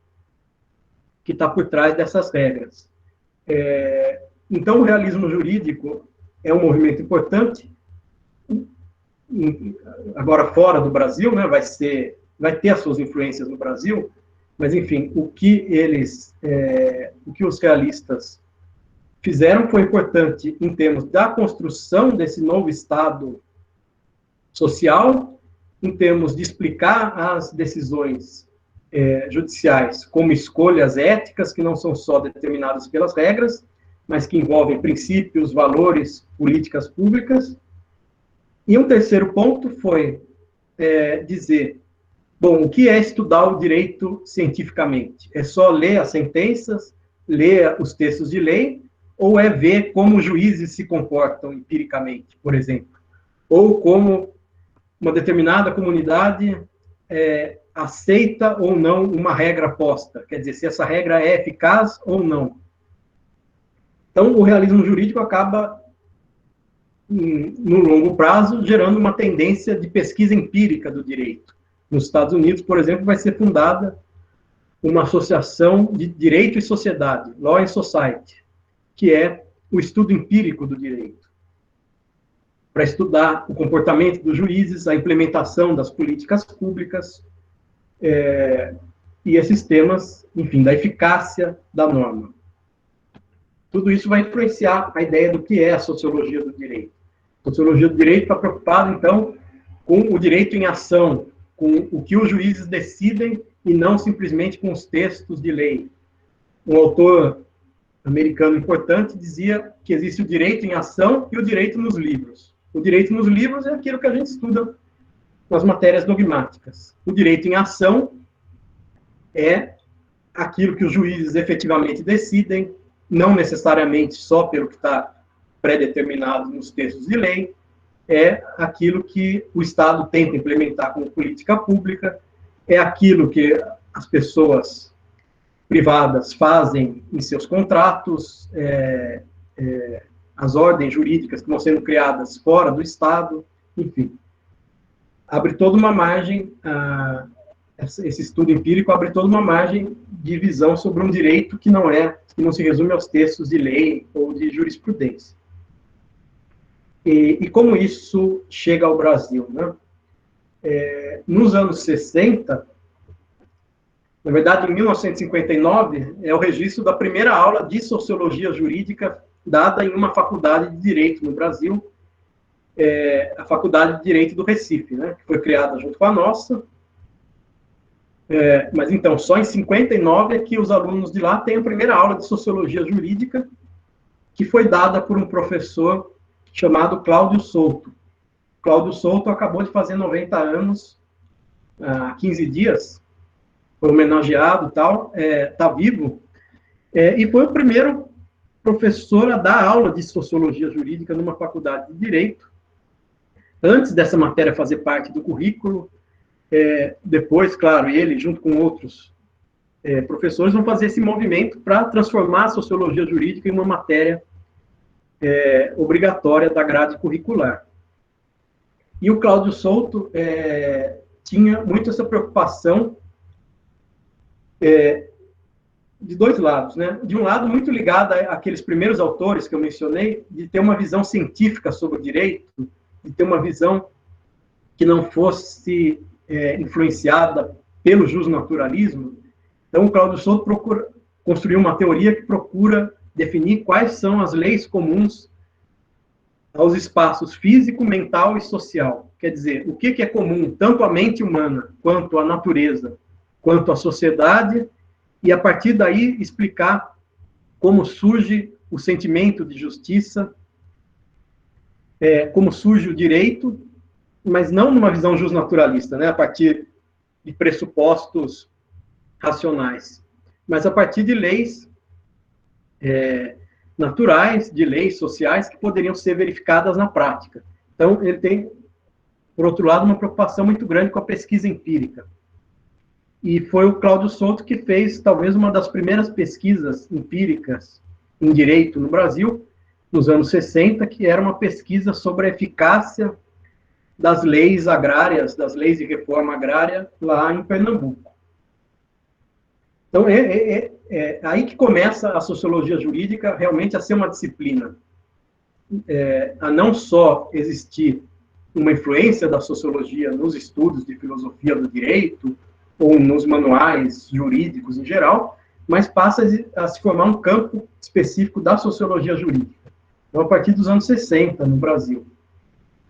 que está por trás dessas regras. Então, o realismo jurídico é um movimento importante, agora fora do Brasil, né, vai ter as suas influências no Brasil, mas, enfim, o que os realistas fizeram foi importante em termos da construção desse novo Estado social, em termos de explicar as decisões judiciais como escolhas éticas que não são só determinadas pelas regras, mas que envolvem princípios, valores, políticas públicas. E um terceiro ponto foi dizer, bom, o que é estudar o direito cientificamente? É só ler as sentenças, ler os textos de lei, ou é ver como os juízes se comportam empiricamente, por exemplo? Ou como uma determinada comunidade aceita ou não uma regra posta? Quer dizer, se essa regra é eficaz ou não? Então, o realismo jurídico acaba, no longo prazo, gerando uma tendência de pesquisa empírica do direito. Nos Estados Unidos, por exemplo, vai ser fundada uma associação de direito e sociedade, Law and Society, que é o estudo empírico do direito, para estudar o comportamento dos juízes, a implementação das políticas públicas, e esses temas, enfim, da eficácia da norma. Tudo isso vai influenciar a ideia do que é a sociologia do direito. A sociologia do direito está preocupada, então, com o direito em ação, com o que os juízes decidem e não simplesmente com os textos de lei. Um autor americano importante dizia que existe o direito em ação e o direito nos livros. O direito nos livros é aquilo que a gente estuda nas matérias dogmáticas. O direito em ação é aquilo que os juízes efetivamente decidem, não necessariamente só pelo que está pré-determinado nos textos de lei, é aquilo que o Estado tenta implementar como política pública, é aquilo que as pessoas privadas fazem em seus contratos, as ordens jurídicas que vão sendo criadas fora do Estado, enfim. Abre toda uma margem, esse estudo empírico abre toda uma margem de visão sobre um direito que não se resume aos textos de lei ou de jurisprudência. E como isso chega ao Brasil, né? Nos anos 60, na verdade, em 1959, é o registro da primeira aula de sociologia jurídica dada em uma faculdade de direito no Brasil, a Faculdade de Direito do Recife, né, que foi criada junto com a nossa. Mas então, só em 59 é que os alunos de lá têm a primeira aula de sociologia jurídica, que foi dada por um professor chamado Cláudio Souto. Cláudio Souto acabou de fazer 90 anos há 15 dias, foi homenageado e tal, está vivo, e foi o primeiro professor a dar aula de sociologia jurídica numa faculdade de direito. Antes dessa matéria fazer parte do currículo, depois, claro, ele, junto com outros professores, vão fazer esse movimento para transformar a sociologia jurídica em uma matéria obrigatória da grade curricular. E o Cláudio Souto tinha muito essa preocupação de dois lados, né? De um lado, muito ligada àqueles primeiros autores que eu mencionei, de ter uma visão científica sobre o direito, de ter uma visão que não fosse influenciada pelo justnaturalismo. Então, o Cláudio Souto construiu uma teoria que procura definir quais são as leis comuns aos espaços físico, mental e social. Quer dizer, o que é comum tanto à mente humana, quanto à natureza, quanto à sociedade, e a partir daí explicar como surge o sentimento de justiça, como surge o direito, mas não numa visão justnaturalista, né, a partir de pressupostos racionais, mas a partir de leis naturais, de leis sociais que poderiam ser verificadas na prática. Então, ele tem, por outro lado, uma preocupação muito grande com a pesquisa empírica. E foi o Cláudio Souto que fez, talvez, uma das primeiras pesquisas empíricas em direito no Brasil, nos anos 60, que era uma pesquisa sobre a eficácia das leis agrárias, das leis de reforma agrária, lá em Pernambuco. Então, é aí que começa a sociologia jurídica realmente a ser uma disciplina. A não só existir uma influência da sociologia nos estudos de filosofia do direito, ou nos manuais jurídicos em geral, mas passa a se formar um campo específico da sociologia jurídica. Então, a partir dos anos 60, no Brasil.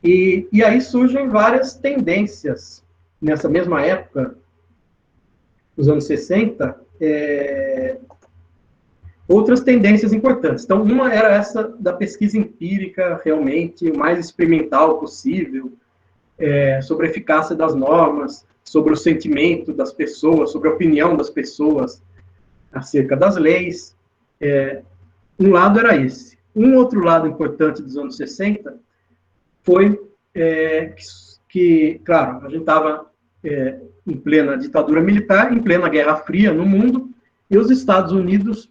E aí surgem várias tendências. Nessa mesma época, nos anos 60, outras tendências importantes. Então, uma era essa da pesquisa empírica, realmente, o mais experimental possível, sobre a eficácia das normas, sobre o sentimento das pessoas, sobre a opinião das pessoas acerca das leis. Um lado era esse. Um outro lado importante dos anos 60 foi que, claro, a gente estava em plena ditadura militar, em plena Guerra Fria no mundo, e os Estados Unidos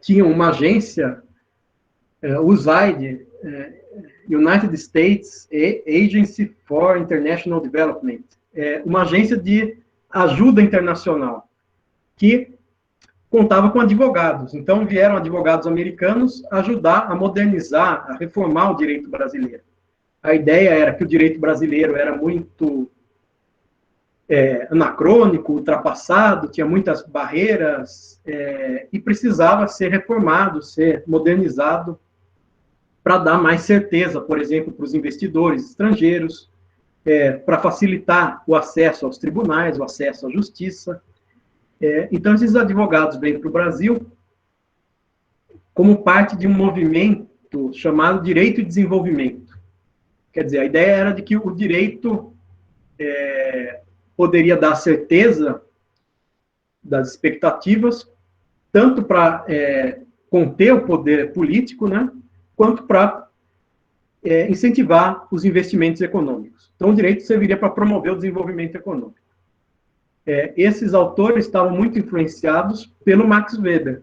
tinham uma agência, USAID, United States Agency for International Development, uma agência de ajuda internacional, que contava com advogados. Então, vieram advogados americanos ajudar a modernizar, a reformar o direito brasileiro. A ideia era que o direito brasileiro era muito anacrônico, ultrapassado, tinha muitas barreiras e precisava ser reformado, ser modernizado para dar mais certeza, por exemplo, para os investidores estrangeiros, para facilitar o acesso aos tribunais, o acesso à justiça. Então, esses advogados vêm para o Brasil como parte de um movimento chamado Direito e Desenvolvimento. Quer dizer, a ideia era de que o direito poderia dar certeza das expectativas, tanto para conter o poder político, né, quanto para incentivar os investimentos econômicos. Então, o direito serviria para promover o desenvolvimento econômico. Esses autores estavam muito influenciados pelo Max Weber,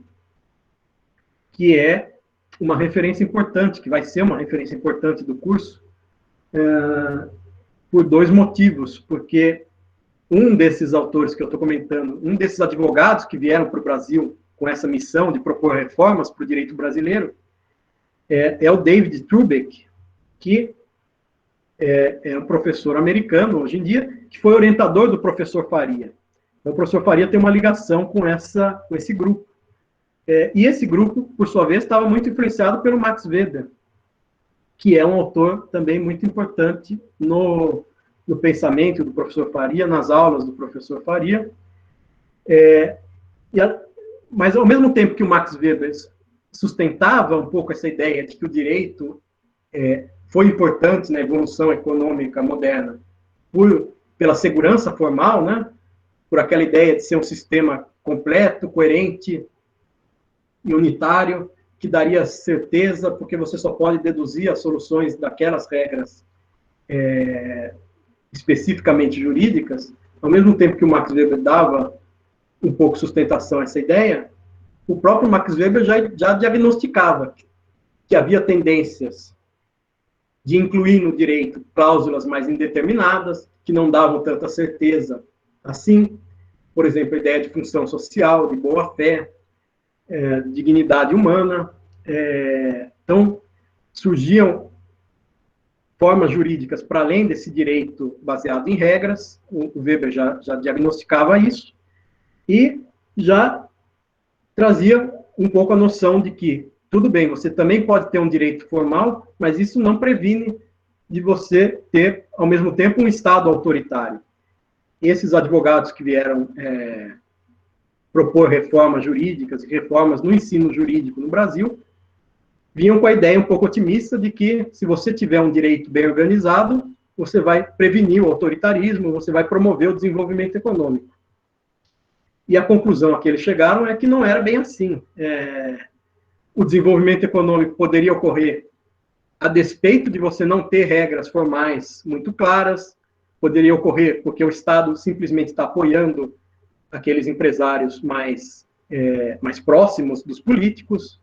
que é uma referência importante, que vai ser uma referência importante do curso, por dois motivos. Porque um desses autores que eu estou comentando, um desses advogados que vieram para o Brasil com essa missão de propor reformas para o direito brasileiro, é o David Trubek, que é um professor americano, hoje em dia, que foi orientador do professor Faria. Então, o professor Faria tem uma ligação com esse grupo. E esse grupo, por sua vez, estava muito influenciado pelo Max Weber, que é um autor também muito importante no pensamento do professor Faria, nas aulas do professor Faria. Mas, ao mesmo tempo que o Max Weber sustentava um pouco essa ideia de que o direito foi importante na evolução econômica moderna pela segurança formal, né? Por aquela ideia de ser um sistema completo, coerente e unitário, que daria certeza, porque você só pode deduzir as soluções daquelas regras especificamente jurídicas. Ao mesmo tempo que o Max Weber dava um pouco sustentação a essa ideia, o próprio Max Weber já diagnosticava que havia tendências de incluir no direito cláusulas mais indeterminadas, que não davam tanta certeza assim. Por exemplo, a ideia de função social, de boa-fé, dignidade humana. Então, surgiam formas jurídicas para além desse direito baseado em regras. O Weber já diagnosticava isso e já trazia um pouco a noção de que, tudo bem, você também pode ter um direito formal, mas isso não previne de você ter, ao mesmo tempo, um Estado autoritário. Esses advogados que vieram propor reformas jurídicas e reformas no ensino jurídico no Brasil, vinham com a ideia um pouco otimista de que, se você tiver um direito bem organizado, você vai prevenir o autoritarismo, você vai promover o desenvolvimento econômico. E a conclusão a que eles chegaram é que não era bem assim. O desenvolvimento econômico poderia ocorrer a despeito de você não ter regras formais muito claras, poderia ocorrer porque o Estado simplesmente está apoiando aqueles empresários mais próximos dos políticos.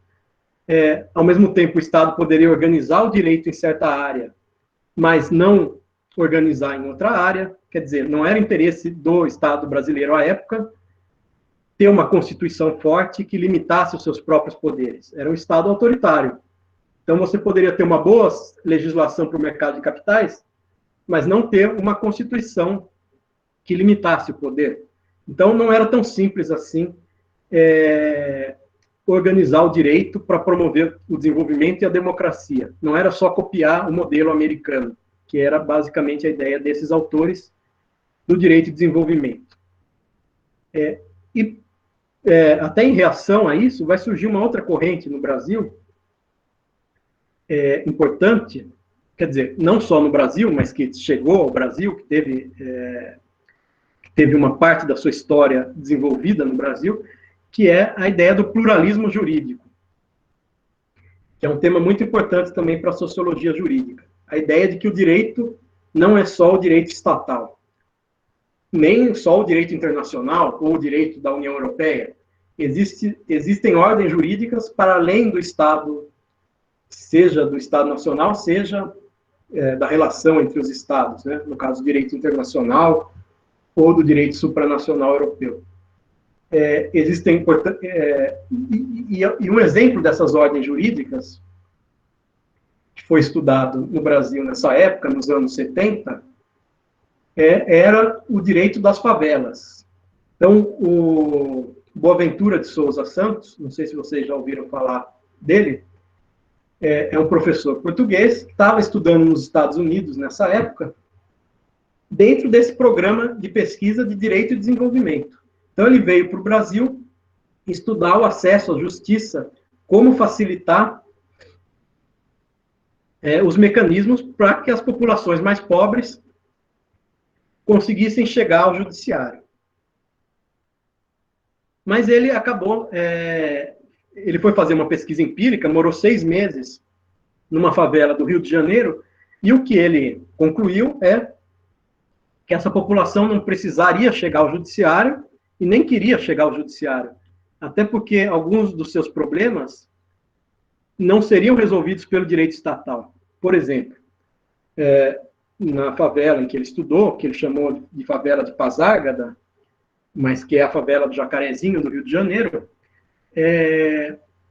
Ao mesmo tempo, o Estado poderia organizar o direito em certa área, mas não organizar em outra área. Quer dizer, não era interesse do Estado brasileiro à época ter uma Constituição forte que limitasse os seus próprios poderes. Era um Estado autoritário. Então, você poderia ter uma boa legislação para o mercado de capitais, mas não ter uma Constituição que limitasse o poder. Então, não era tão simples assim organizar o direito para promover o desenvolvimento e a democracia. Não era só copiar o modelo americano, que era basicamente a ideia desses autores do direito de desenvolvimento. Até em reação a isso, vai surgir uma outra corrente no Brasil, importante, quer dizer, não só no Brasil, mas que chegou ao Brasil, que teve uma parte da sua história desenvolvida no Brasil, que é a ideia do pluralismo jurídico, que é um tema muito importante também para a sociologia jurídica. A ideia de que o direito não é só o direito estatal, nem só o direito internacional ou o direito da União Europeia. Existem ordens jurídicas para além do Estado, seja do Estado nacional, seja da relação entre os Estados, né? No caso, do direito internacional ou do direito supranacional europeu. E um exemplo dessas ordens jurídicas, que foi estudado no Brasil nessa época, nos anos 70, era o direito das favelas. Então, o Boaventura de Souza Santos, não sei se vocês já ouviram falar dele, é um professor português que estava estudando nos Estados Unidos nessa época, dentro desse programa de pesquisa de direito e desenvolvimento. Então, ele veio para o Brasil estudar o acesso à justiça, como facilitar os mecanismos para que as populações mais pobres conseguissem chegar ao judiciário. Mas ele acabou, ele foi fazer uma pesquisa empírica, morou 6 meses numa favela do Rio de Janeiro, e o que ele concluiu é que essa população não precisaria chegar ao judiciário e nem queria chegar ao judiciário, até porque alguns dos seus problemas não seriam resolvidos pelo direito estatal. Por exemplo, na favela em que ele estudou, que ele chamou de favela de Pasárgada, mas que é a favela do Jacarezinho, do Rio de Janeiro,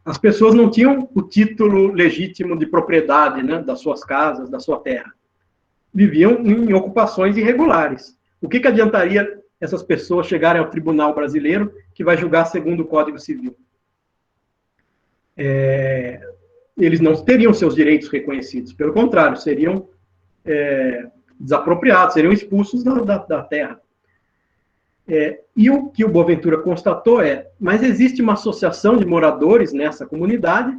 as pessoas não tinham o título legítimo de propriedade, né, das suas casas, da sua terra. Viviam em ocupações irregulares. O que adiantaria essas pessoas chegarem ao tribunal brasileiro, que vai julgar segundo o Código Civil? Eles não teriam seus direitos reconhecidos, pelo contrário, seriam desapropriados, seriam expulsos da terra. E o que o Boaventura constatou mas existe uma associação de moradores nessa comunidade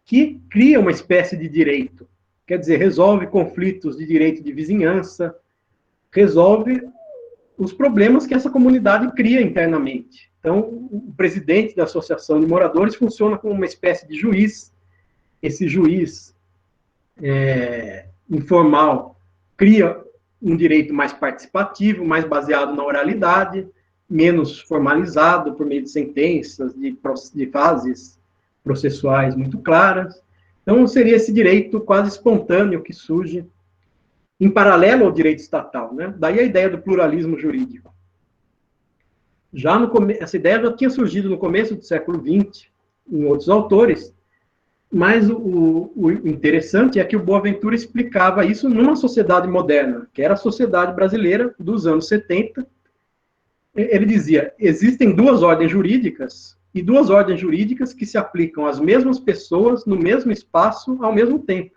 que cria uma espécie de direito. Quer dizer, resolve conflitos de direito de vizinhança, resolve os problemas que essa comunidade cria internamente. Então, o presidente da associação de moradores funciona como uma espécie de juiz. Esse juiz informal cria um direito mais participativo, mais baseado na oralidade, menos formalizado por meio de sentenças, de fases processuais muito claras. Então, seria esse direito quase espontâneo que surge em paralelo ao direito estatal, né? Daí a ideia do pluralismo jurídico. Essa ideia já tinha surgido no começo do século XX, em outros autores, mas o interessante é que o Boaventura explicava isso numa sociedade moderna, que era a sociedade brasileira dos anos 70. Ele dizia, existem 2 ordens jurídicas, e 2 ordens jurídicas que se aplicam às mesmas pessoas, no mesmo espaço, ao mesmo tempo.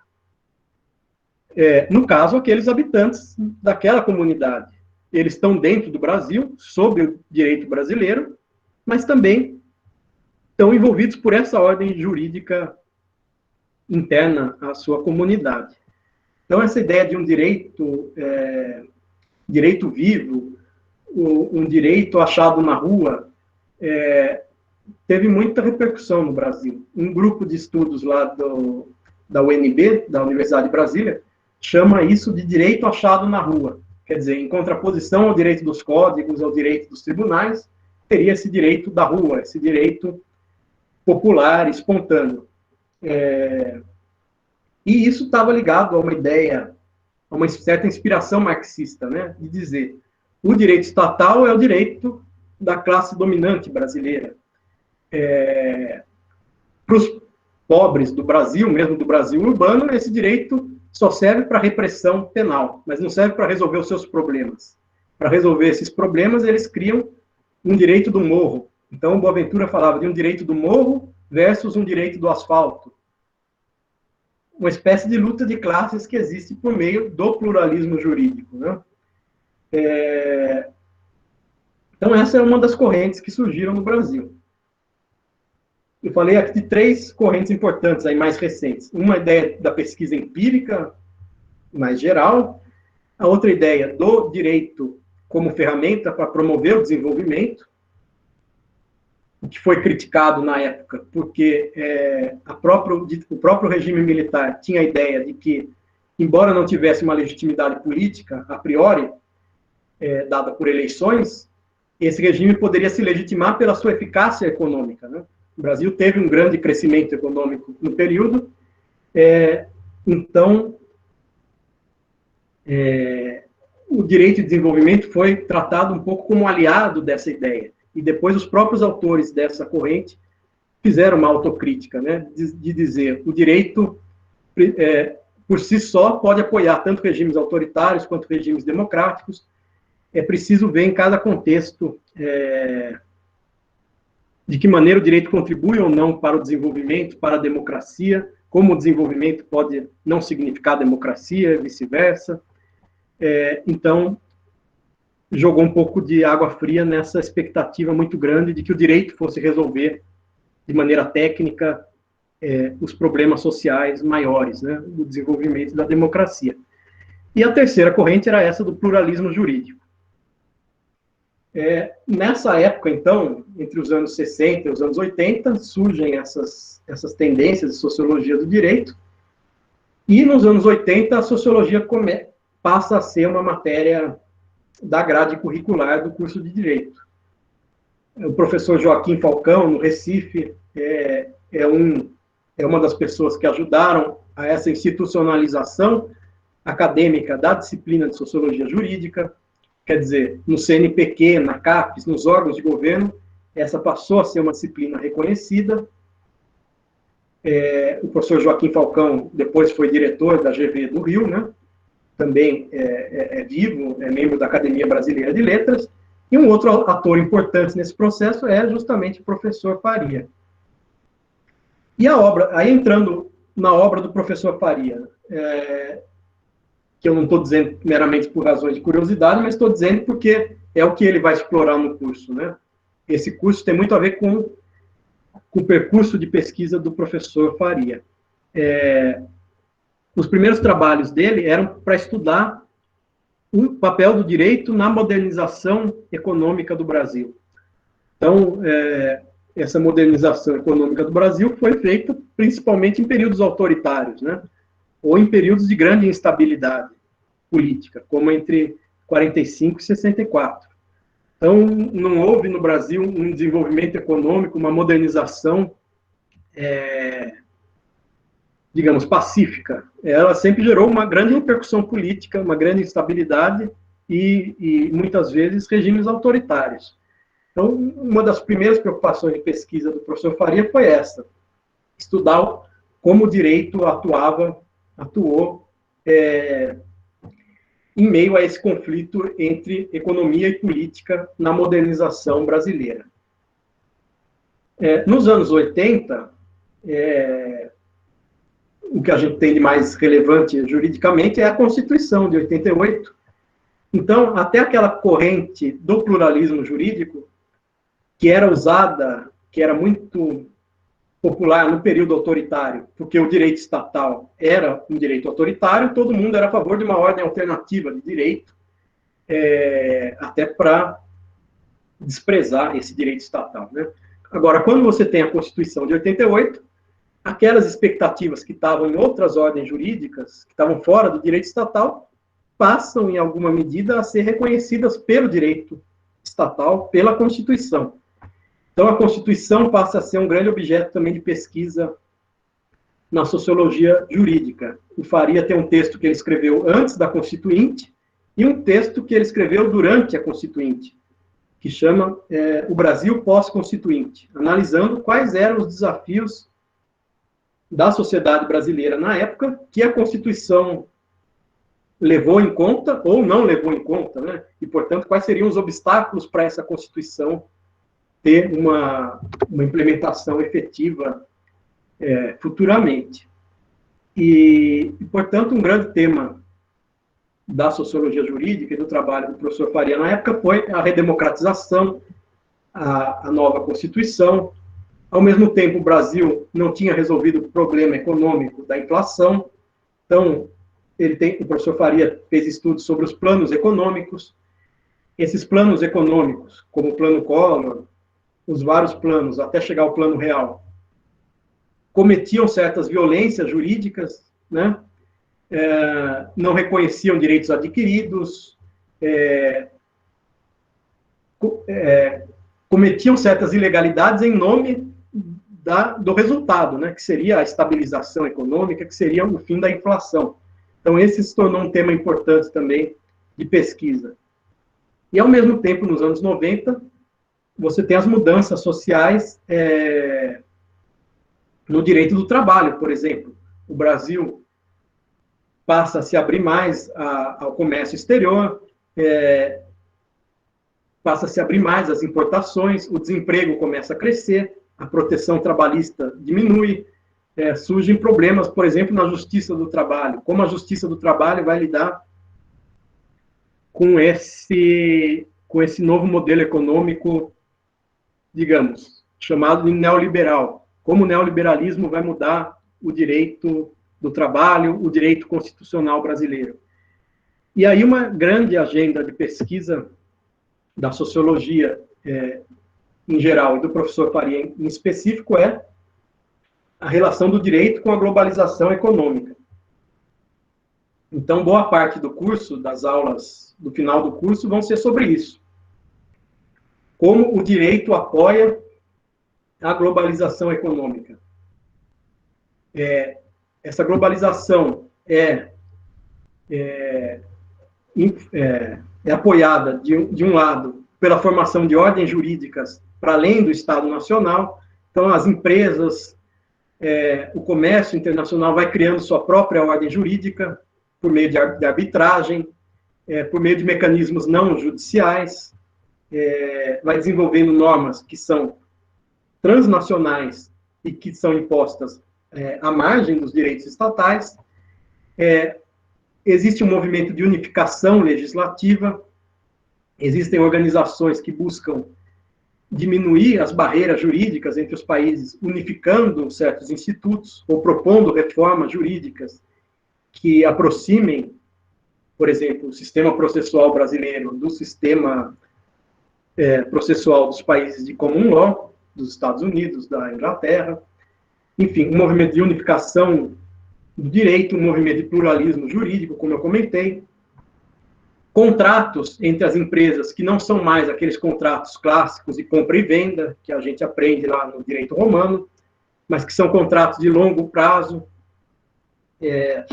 No caso, aqueles habitantes daquela comunidade. Eles estão dentro do Brasil, sob o direito brasileiro, mas também estão envolvidos por essa ordem jurídica interna à sua comunidade. Então, essa ideia de um direito vivo, um direito achado na rua, teve muita repercussão no Brasil. Um grupo de estudos lá da UNB, da Universidade de Brasília, chama isso de direito achado na rua. Quer dizer, em contraposição ao direito dos códigos, ao direito dos tribunais, teria esse direito da rua, esse direito popular, espontâneo. E isso estava ligado a uma ideia, a uma certa inspiração marxista, né, de dizer, o direito estatal é o direito da classe dominante brasileira. Para os pobres do Brasil, mesmo do Brasil urbano, esse direito só serve para repressão penal, mas não serve para resolver os seus problemas. Para resolver esses problemas, eles criam um direito do morro. Então, o Boaventura falava de um direito do morro versus um direito do asfalto. Uma espécie de luta de classes que existe por meio do pluralismo jurídico, né? Então, essa é uma das correntes que surgiram no Brasil. Eu falei aqui de 3 correntes importantes, aí, mais recentes. Uma ideia da pesquisa empírica, mais geral. A outra ideia do direito como ferramenta para promover o desenvolvimento, o que foi criticado na época, porque o próprio regime militar tinha a ideia de que, embora não tivesse uma legitimidade política, a priori, dada por eleições, esse regime poderia se legitimar pela sua eficácia econômica, né? O Brasil teve um grande crescimento econômico no período, então, o direito de desenvolvimento foi tratado um pouco como aliado dessa ideia. E depois os próprios autores dessa corrente fizeram uma autocrítica, né, de dizer o direito, por si só, pode apoiar tanto regimes autoritários quanto regimes democráticos, é preciso ver em cada contexto de que maneira o direito contribui ou não para o desenvolvimento, para a democracia, como o desenvolvimento pode não significar democracia, e vice-versa. Então, jogou um pouco de água fria nessa expectativa muito grande de que o direito fosse resolver de maneira técnica os problemas sociais maiores, né, do desenvolvimento da democracia. E a terceira corrente era essa do pluralismo jurídico. Nessa época, então, entre os anos 60 e os anos 80, surgem essas tendências de sociologia do direito, e nos anos 80 a sociologia passa a ser uma matéria da grade curricular do curso de Direito. O professor Joaquim Falcão, no Recife, é uma das pessoas que ajudaram a essa institucionalização acadêmica da disciplina de Sociologia Jurídica. Quer dizer, no CNPq, na CAPES, nos órgãos de governo, essa passou a ser uma disciplina reconhecida. O professor Joaquim Falcão depois foi diretor da GV do Rio, né? Também é vivo, é membro da Academia Brasileira de Letras, e um outro ator importante nesse processo é justamente o professor Faria. E a obra, aí entrando na obra do professor Faria, que eu não estou dizendo meramente por razões de curiosidade, mas estou dizendo porque é o que ele vai explorar no curso, né? Esse curso tem muito a ver com o percurso de pesquisa do professor Faria. Os primeiros trabalhos dele eram para estudar o papel do direito na modernização econômica do Brasil. Então, essa modernização econômica do Brasil foi feita principalmente em períodos autoritários, né? Ou em períodos de grande instabilidade política, como entre 45 e 64. Então, não houve no Brasil um desenvolvimento econômico, uma modernização, digamos, pacífica. Ela sempre gerou uma grande repercussão política, uma grande instabilidade e muitas vezes, regimes autoritários. Então, uma das primeiras preocupações de pesquisa do professor Faria foi essa, estudar como o direito atuou em meio a esse conflito entre economia e política na modernização brasileira. Nos anos 80, o que a gente tem de mais relevante juridicamente é a Constituição de 88. Então, até aquela corrente do pluralismo jurídico, que era usada, que era muito popular no período autoritário, porque o direito estatal era um direito autoritário, todo mundo era a favor de uma ordem alternativa de direito, até para desprezar esse direito estatal, né? Agora, quando você tem a Constituição de 88, aquelas expectativas que estavam em outras ordens jurídicas, que estavam fora do direito estatal, passam, em alguma medida, a ser reconhecidas pelo direito estatal, pela Constituição. Então, a Constituição passa a ser um grande objeto também de pesquisa na sociologia jurídica. O Faria tem um texto que ele escreveu antes da Constituinte e um texto que ele escreveu durante a Constituinte, que chama O Brasil Pós-Constituinte, analisando quais eram os desafios da sociedade brasileira na época que a Constituição levou em conta ou não levou em conta, né? E, portanto, quais seriam os obstáculos para essa Constituição ter uma implementação efetiva futuramente. E, portanto, um grande tema da sociologia jurídica e do trabalho do professor Faria na época foi a redemocratização, a nova Constituição. Ao mesmo tempo, o Brasil não tinha resolvido o problema econômico da inflação. Então, o professor Faria fez estudos sobre os planos econômicos. Esses planos econômicos, como o Plano Collor, os vários planos, até chegar ao Plano Real, cometiam certas violências jurídicas, né? Não reconheciam direitos adquiridos, cometiam certas ilegalidades em nome do resultado, né? Que seria a estabilização econômica, que seria o fim da inflação. Então, esse se tornou um tema importante também de pesquisa. E, ao mesmo tempo, nos anos 90, você tem as mudanças sociais no direito do trabalho, por exemplo. O Brasil passa a se abrir mais ao comércio exterior, passa a se abrir mais as importações, o desemprego começa a crescer, a proteção trabalhista diminui, surgem problemas, por exemplo, na Justiça do Trabalho. Como a Justiça do Trabalho vai lidar com esse novo modelo econômico, digamos, chamado de neoliberal? Como o neoliberalismo vai mudar o direito do trabalho, o direito constitucional brasileiro? E aí uma grande agenda de pesquisa da sociologia em geral e do professor Faria em específico é a relação do direito com a globalização econômica. Então, boa parte do curso, das aulas do final do curso, vão ser sobre isso. Como o direito apoia a globalização econômica. Essa globalização é apoiada, de um lado, pela formação de ordens jurídicas para além do Estado Nacional. Então, as empresas, o comércio internacional vai criando sua própria ordem jurídica por meio de arbitragem, por meio de mecanismos não judiciais, vai desenvolvendo normas que são transnacionais e que são impostas à margem dos direitos estatais. Existe um movimento de unificação legislativa, existem organizações que buscam diminuir as barreiras jurídicas entre os países, unificando certos institutos ou propondo reformas jurídicas que aproximem, por exemplo, o sistema processual brasileiro do sistema processual dos países de common law, dos Estados Unidos, da Inglaterra. Enfim, um movimento de unificação do direito, um movimento de pluralismo jurídico, como eu comentei. Contratos entre as empresas que não são mais aqueles contratos clássicos de compra e venda, que a gente aprende lá no direito romano, mas que são contratos de longo prazo,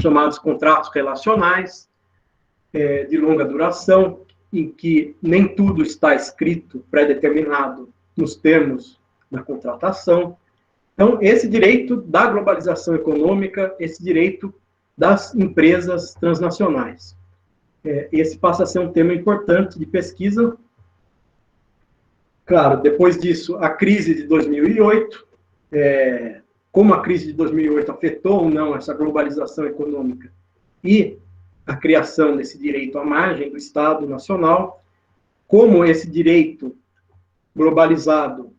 chamados contratos relacionais, de longa duração, em que nem tudo está escrito, pré-determinado, nos termos da contratação. Então, esse direito da globalização econômica, esse direito das empresas transnacionais. Esse passa a ser um tema importante de pesquisa. Claro, depois disso, a crise de 2008, como a crise de 2008 afetou ou não essa globalização econômica e a criação desse direito à margem do Estado Nacional, como esse direito globalizado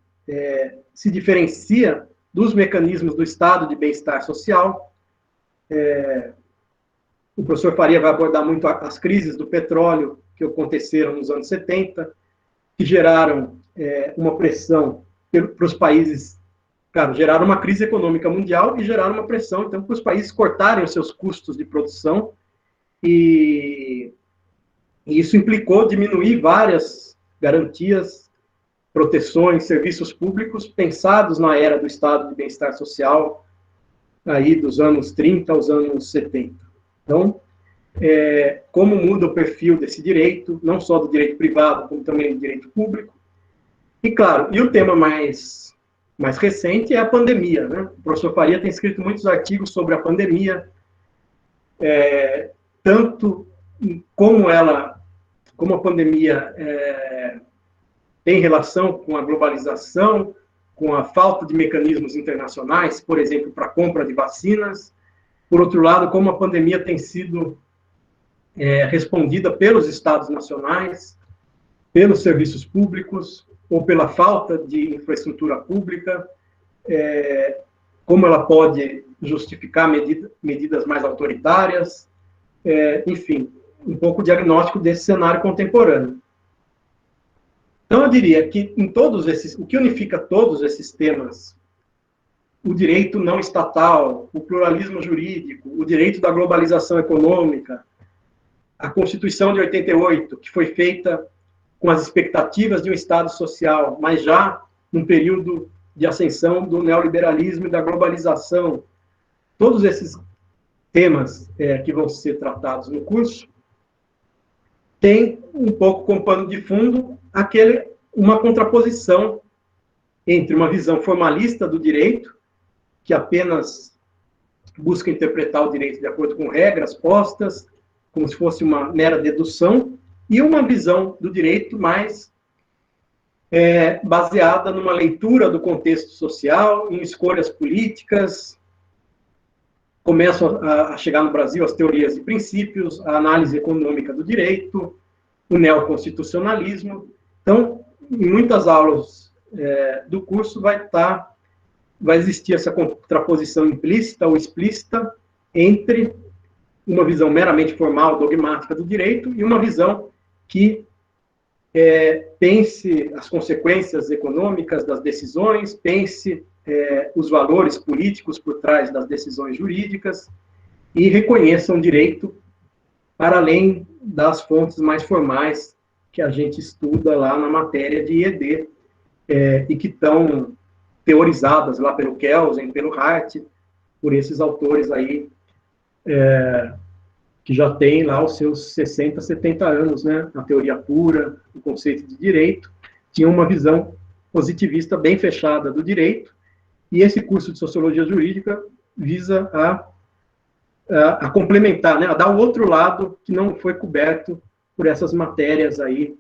se diferencia dos mecanismos do Estado de bem-estar social. O professor Faria vai abordar muito as crises do petróleo que aconteceram nos anos 70, que geraram uma pressão para os países, claro, geraram uma crise econômica mundial e geraram uma pressão, então, para os países cortarem os seus custos de produção, e isso implicou diminuir várias garantias, proteções, serviços públicos pensados na era do Estado de bem-estar social, aí dos anos 30 aos anos 70. Então, como muda o perfil desse direito, não só do direito privado, como também do direito público. E, claro, o tema mais recente é a pandemia, né? O professor Faria tem escrito muitos artigos sobre a pandemia, tanto como a pandemia tem relação com a globalização, com a falta de mecanismos internacionais, por exemplo, para a compra de vacinas. Por outro lado, como a pandemia tem sido respondida pelos estados nacionais, pelos serviços públicos, ou pela falta de infraestrutura pública, como ela pode justificar medidas mais autoritárias, enfim, um pouco o diagnóstico desse cenário contemporâneo. Então, eu diria que o que unifica todos esses temas, o direito não estatal, o pluralismo jurídico, o direito da globalização econômica, a Constituição de 88, que foi feita com as expectativas de um Estado social, mas já num período de ascensão do neoliberalismo e da globalização. Todos esses temas que vão ser tratados no curso tem um pouco como pano de fundo uma contraposição entre uma visão formalista do direito, que apenas busca interpretar o direito de acordo com regras postas, como se fosse uma mera dedução, e uma visão do direito mais baseada numa leitura do contexto social, em escolhas políticas. Começam a chegar no Brasil as teorias e princípios, a análise econômica do direito, o neoconstitucionalismo. Então, em muitas aulas do curso vai existir essa contraposição implícita ou explícita entre uma visão meramente formal, dogmática do direito e uma visão que pense as consequências econômicas das decisões, pense os valores políticos por trás das decisões jurídicas e reconheça um direito para além das fontes mais formais que a gente estuda lá na matéria de IED e que estão teorizadas lá pelo Kelsen, pelo Hart, por esses autores aí que já têm lá os seus 60, 70 anos, né, na teoria pura, o conceito de direito, tinha uma visão positivista bem fechada do direito, e esse curso de Sociologia Jurídica visa a complementar, né, a dar o outro lado que não foi coberto por essas matérias aí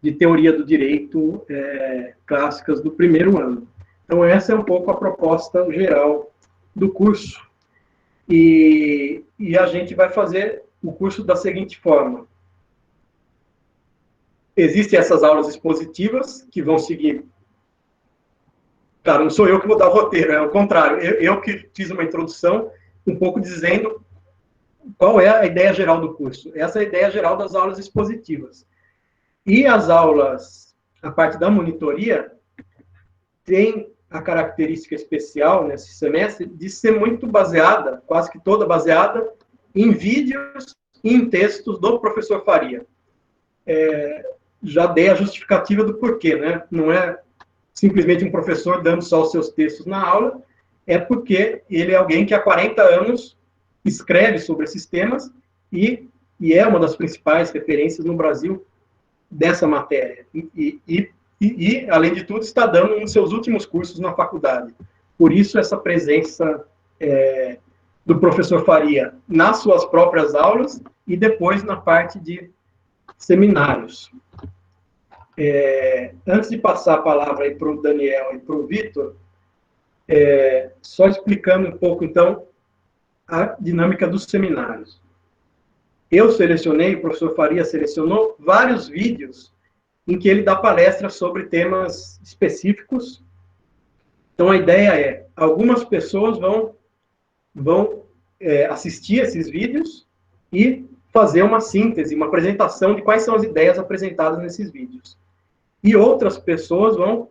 de teoria do direito clássicas do primeiro ano. Então, essa é um pouco a proposta geral do curso. E a gente vai fazer o curso da seguinte forma. Existem essas aulas expositivas que vão seguir. Claro, não sou eu que vou dar o roteiro, é o contrário. Eu que fiz uma introdução, um pouco dizendo qual é a ideia geral do curso. Essa é a ideia geral das aulas expositivas. E as aulas, a parte da monitoria, tem a característica especial nesse semestre de ser muito baseada, quase que toda baseada, em vídeos e em textos do professor Faria. Já dei a justificativa do porquê, né? Não é simplesmente um professor dando só os seus textos na aula, é porque ele é alguém que há 40 anos escreve sobre esses temas e é uma das principais referências no Brasil dessa matéria. E, além de tudo, está dando um dos seus últimos cursos na faculdade. Por isso, essa presença do professor Faria nas suas próprias aulas e depois na parte de seminários. Antes de passar a palavra para o Daniel e para o Vitor, só explicando um pouco, então, a dinâmica dos seminários. Eu selecionei, o professor Faria selecionou vários vídeos em que ele dá palestras sobre temas específicos. Então, a ideia é, algumas pessoas vão assistir esses vídeos e fazer uma síntese, uma apresentação de quais são as ideias apresentadas nesses vídeos. E outras pessoas vão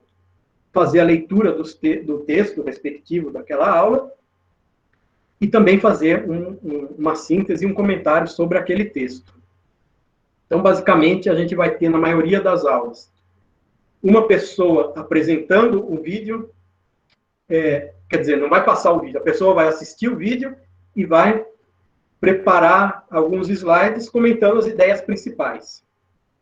fazer a leitura do texto respectivo daquela aula e também fazer uma síntese, um comentário sobre aquele texto. Então, basicamente, a gente vai ter, na maioria das aulas, uma pessoa apresentando o vídeo, quer dizer, não vai passar o vídeo, a pessoa vai assistir o vídeo e vai preparar alguns slides comentando as ideias principais.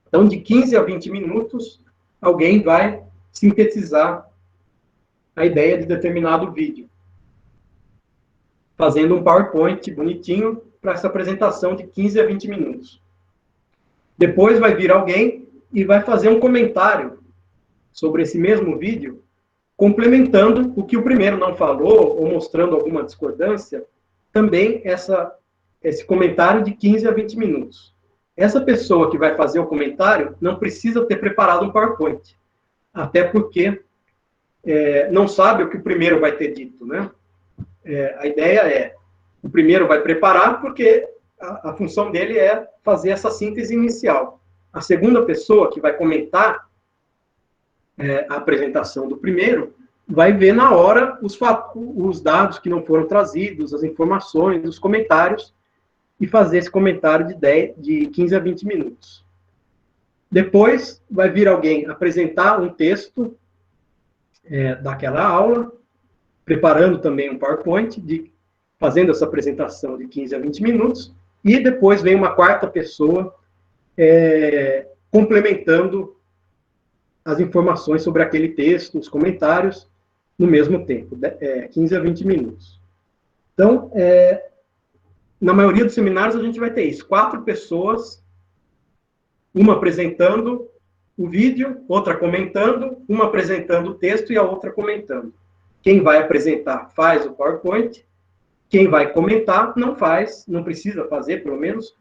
Então, de 15 a 20 minutos, alguém vai sintetizar a ideia de determinado vídeo, fazendo um PowerPoint bonitinho para essa apresentação de 15 a 20 minutos. Depois vai vir alguém e vai fazer um comentário sobre esse mesmo vídeo, complementando o que o primeiro não falou, ou mostrando alguma discordância, também esse comentário de 15 a 20 minutos. Essa pessoa que vai fazer o comentário não precisa ter preparado um PowerPoint, até porque não sabe o que o primeiro vai ter dito, né? A ideia é, o primeiro vai preparar porque a função dele é fazer essa síntese inicial. A segunda pessoa que vai comentar a apresentação do primeiro vai ver na hora os dados que não foram trazidos, as informações, os comentários, e fazer esse comentário de 15 a 20 minutos. Depois vai vir alguém apresentar um texto daquela aula, preparando também um PowerPoint, fazendo essa apresentação de 15 a 20 minutos, e depois vem uma quarta pessoa complementando as informações sobre aquele texto, os comentários, no mesmo tempo, 15 a 20 minutos. Então, na maioria dos seminários a gente vai ter isso, 4 pessoas, uma apresentando o vídeo, outra comentando, uma apresentando o texto e a outra comentando. Quem vai apresentar faz o PowerPoint, quem vai comentar não faz, não precisa fazer, pelo menos,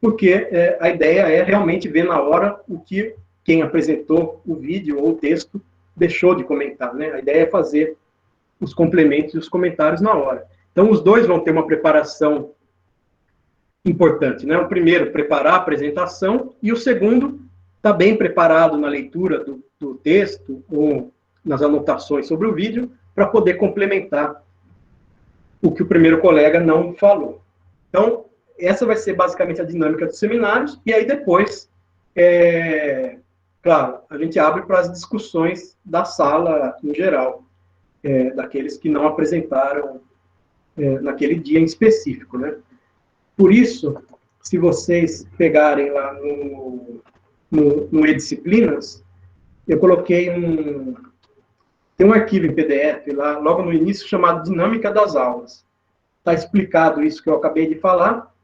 porque a ideia é realmente ver na hora o que quem apresentou o vídeo ou o texto deixou de comentar, né? A ideia é fazer os complementos e os comentários na hora. Então, os dois vão ter uma preparação importante, né? O primeiro, preparar a apresentação, e o segundo, está bem preparado na leitura do texto ou nas anotações sobre o vídeo, para poder complementar o que o primeiro colega não falou. Então, essa vai ser basicamente a dinâmica dos seminários, e aí depois, claro, a gente abre para as discussões da sala em geral, daqueles que não apresentaram naquele dia em específico, né? Por isso, se vocês pegarem lá no E-Disciplinas, eu coloquei tem um arquivo em PDF lá, logo no início, chamado Dinâmica das Aulas. Está explicado isso que eu acabei de falar,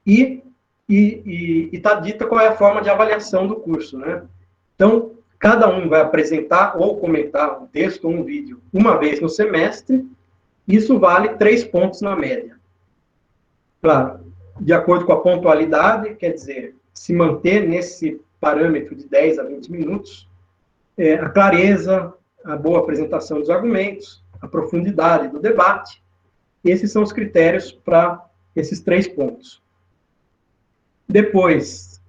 e está dita qual é a forma de avaliação do curso, né? Então, cada um vai apresentar ou comentar um texto ou um vídeo uma vez no semestre. Isso vale 3 pontos na média. Claro, de acordo com a pontualidade, quer dizer, se manter nesse parâmetro de 10 a 20 minutos, a clareza, a boa apresentação dos argumentos, a profundidade do debate, esses são os critérios para esses 3 pontos. Depois,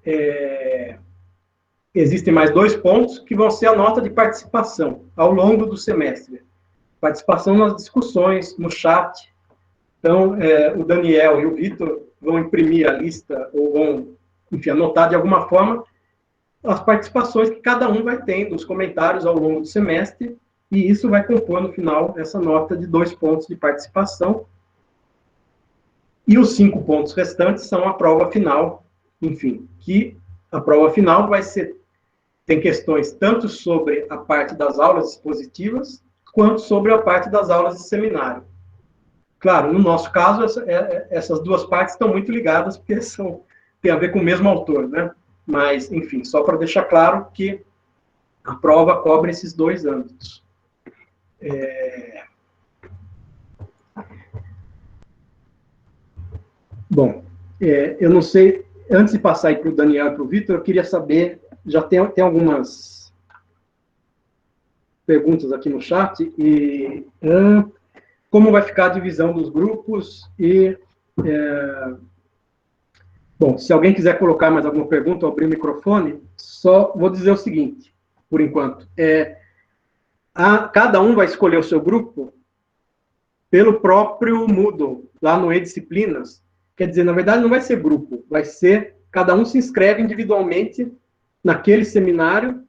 existem mais 2 pontos, que vão ser a nota de participação ao longo do semestre. Participação nas discussões, no chat. Então, o Daniel e o Vitor vão imprimir a lista, ou vão, enfim, anotar de alguma forma as participações que cada um vai tendo, os comentários ao longo do semestre, e isso vai compor, no final, essa nota de 2 pontos de participação. E os 5 pontos restantes são a prova final, enfim, que a prova final tem questões tanto sobre a parte das aulas expositivas, quanto sobre a parte das aulas de seminário. Claro, no nosso caso, essas 2 partes estão muito ligadas, porque tem a ver com o mesmo autor, né? Mas, enfim, só para deixar claro que a prova cobre esses 2 âmbitos. Bom, eu não sei, antes de passar aí para o Daniel e para o Vitor, eu queria saber, já tem algumas perguntas aqui no chat, e como vai ficar a divisão dos grupos, e, bom, se alguém quiser colocar mais alguma pergunta, ou abrir o microfone, só vou dizer o seguinte, por enquanto, cada um vai escolher o seu grupo pelo próprio Moodle, lá no E-Disciplinas. Quer dizer, na verdade, não vai ser grupo, vai ser, cada um se inscreve individualmente naquele seminário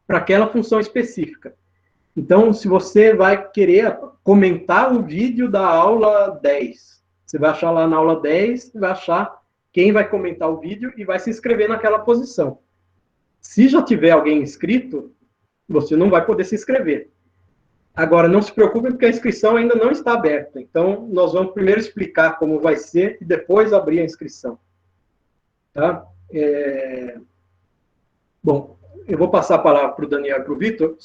para aquela função específica. Então, se você vai querer comentar o vídeo da aula 10, você vai achar lá na aula 10, vai achar quem vai comentar o vídeo e vai se inscrever naquela posição. Se já tiver alguém inscrito, você não vai poder se inscrever. Agora, não se preocupe, porque a inscrição ainda não está aberta. Então, nós vamos primeiro explicar como vai ser e depois abrir a inscrição. Tá? Bom, eu vou passar a palavra para o Daniel e para o Vitor.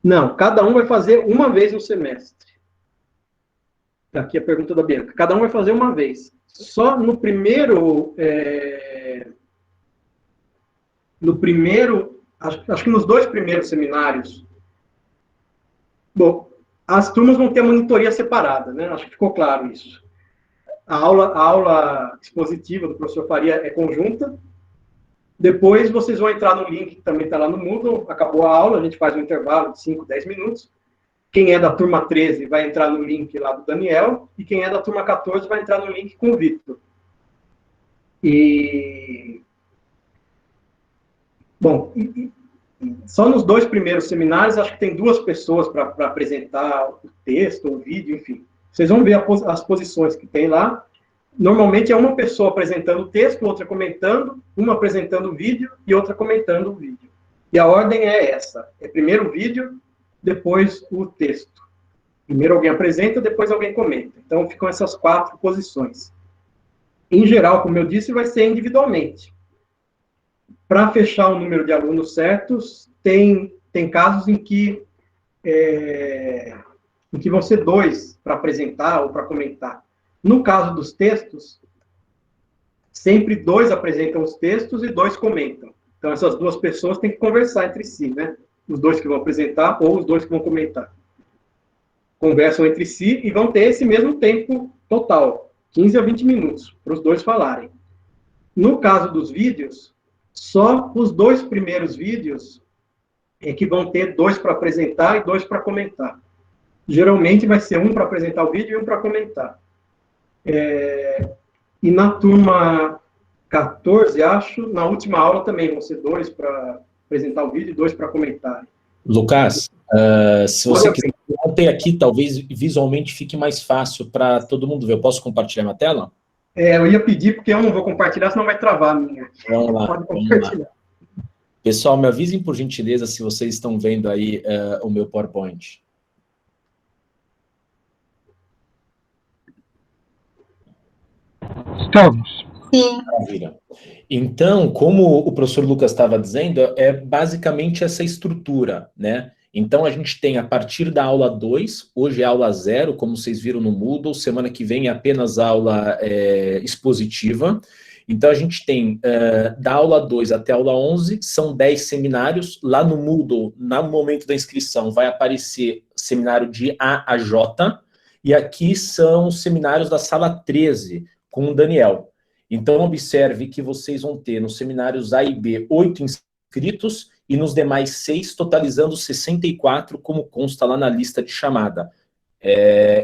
Não, cada um vai fazer uma vez no semestre. Aqui a pergunta da Bianca. Cada um vai fazer uma vez. Só no primeiro... acho que nos 2 primeiros seminários, bom, as turmas vão ter a monitoria separada, né? Acho que ficou claro isso. A aula expositiva do professor Faria é conjunta. Depois vocês vão entrar no link que também está lá no Moodle, acabou a aula, a gente faz um intervalo de 5, 10 minutos. Quem é da turma 13 vai entrar no link lá do Daniel, e quem é da turma 14 vai entrar no link com o Vitor. Bom, só nos 2 primeiros seminários, acho que tem 2 pessoas para apresentar o texto, o vídeo, enfim. Vocês vão ver as posições que tem lá. Normalmente é uma pessoa apresentando o texto, outra comentando, uma apresentando o vídeo e outra comentando o vídeo. E a ordem é essa. Primeiro o vídeo, depois o texto. Primeiro alguém apresenta, depois alguém comenta. Então ficam essas 4 posições. Em geral, como eu disse, vai ser individualmente. para fechar o número de alunos certos, tem casos em que vão ser 2 para apresentar ou para comentar. No caso dos textos, sempre 2 apresentam os textos e 2 comentam. Então, essas 2 pessoas têm que conversar entre si, né? Os 2 que vão apresentar ou os 2 que vão comentar. Conversam entre si e vão ter esse mesmo tempo total, 15 a 20 minutos, para os 2 falarem. No caso dos vídeos, só os 2 primeiros vídeos é que vão ter 2 para apresentar e 2 para comentar. Geralmente vai ser um para apresentar o vídeo e um para comentar. E na turma 14, acho, na última aula também vão ser 2 para apresentar o vídeo e 2 para comentar. Lucas, se você quiser ter aqui, talvez visualmente fique mais fácil para todo mundo ver. Eu posso compartilhar minha tela? Eu ia pedir, porque eu não vou compartilhar, senão vai travar a minha. Vamos lá, vamos lá. Pessoal, me avisem por gentileza se vocês estão vendo aí o meu PowerPoint. Estamos. Sim. Maravilha. Então, como o professor Lucas estava dizendo, é basicamente essa estrutura, né? Então, a gente tem, a partir da aula 2, hoje é aula 0, como vocês viram no Moodle, semana que vem é apenas aula expositiva. Então, a gente tem, da aula 2 até a aula 11, são 10 seminários. Lá no Moodle, no momento da inscrição, vai aparecer seminário de A a J, e aqui são os seminários da sala 13, com o Daniel. Então, observe que vocês vão ter nos seminários A e B 8 inscritos e nos demais 6, totalizando 64, como consta lá na lista de chamada.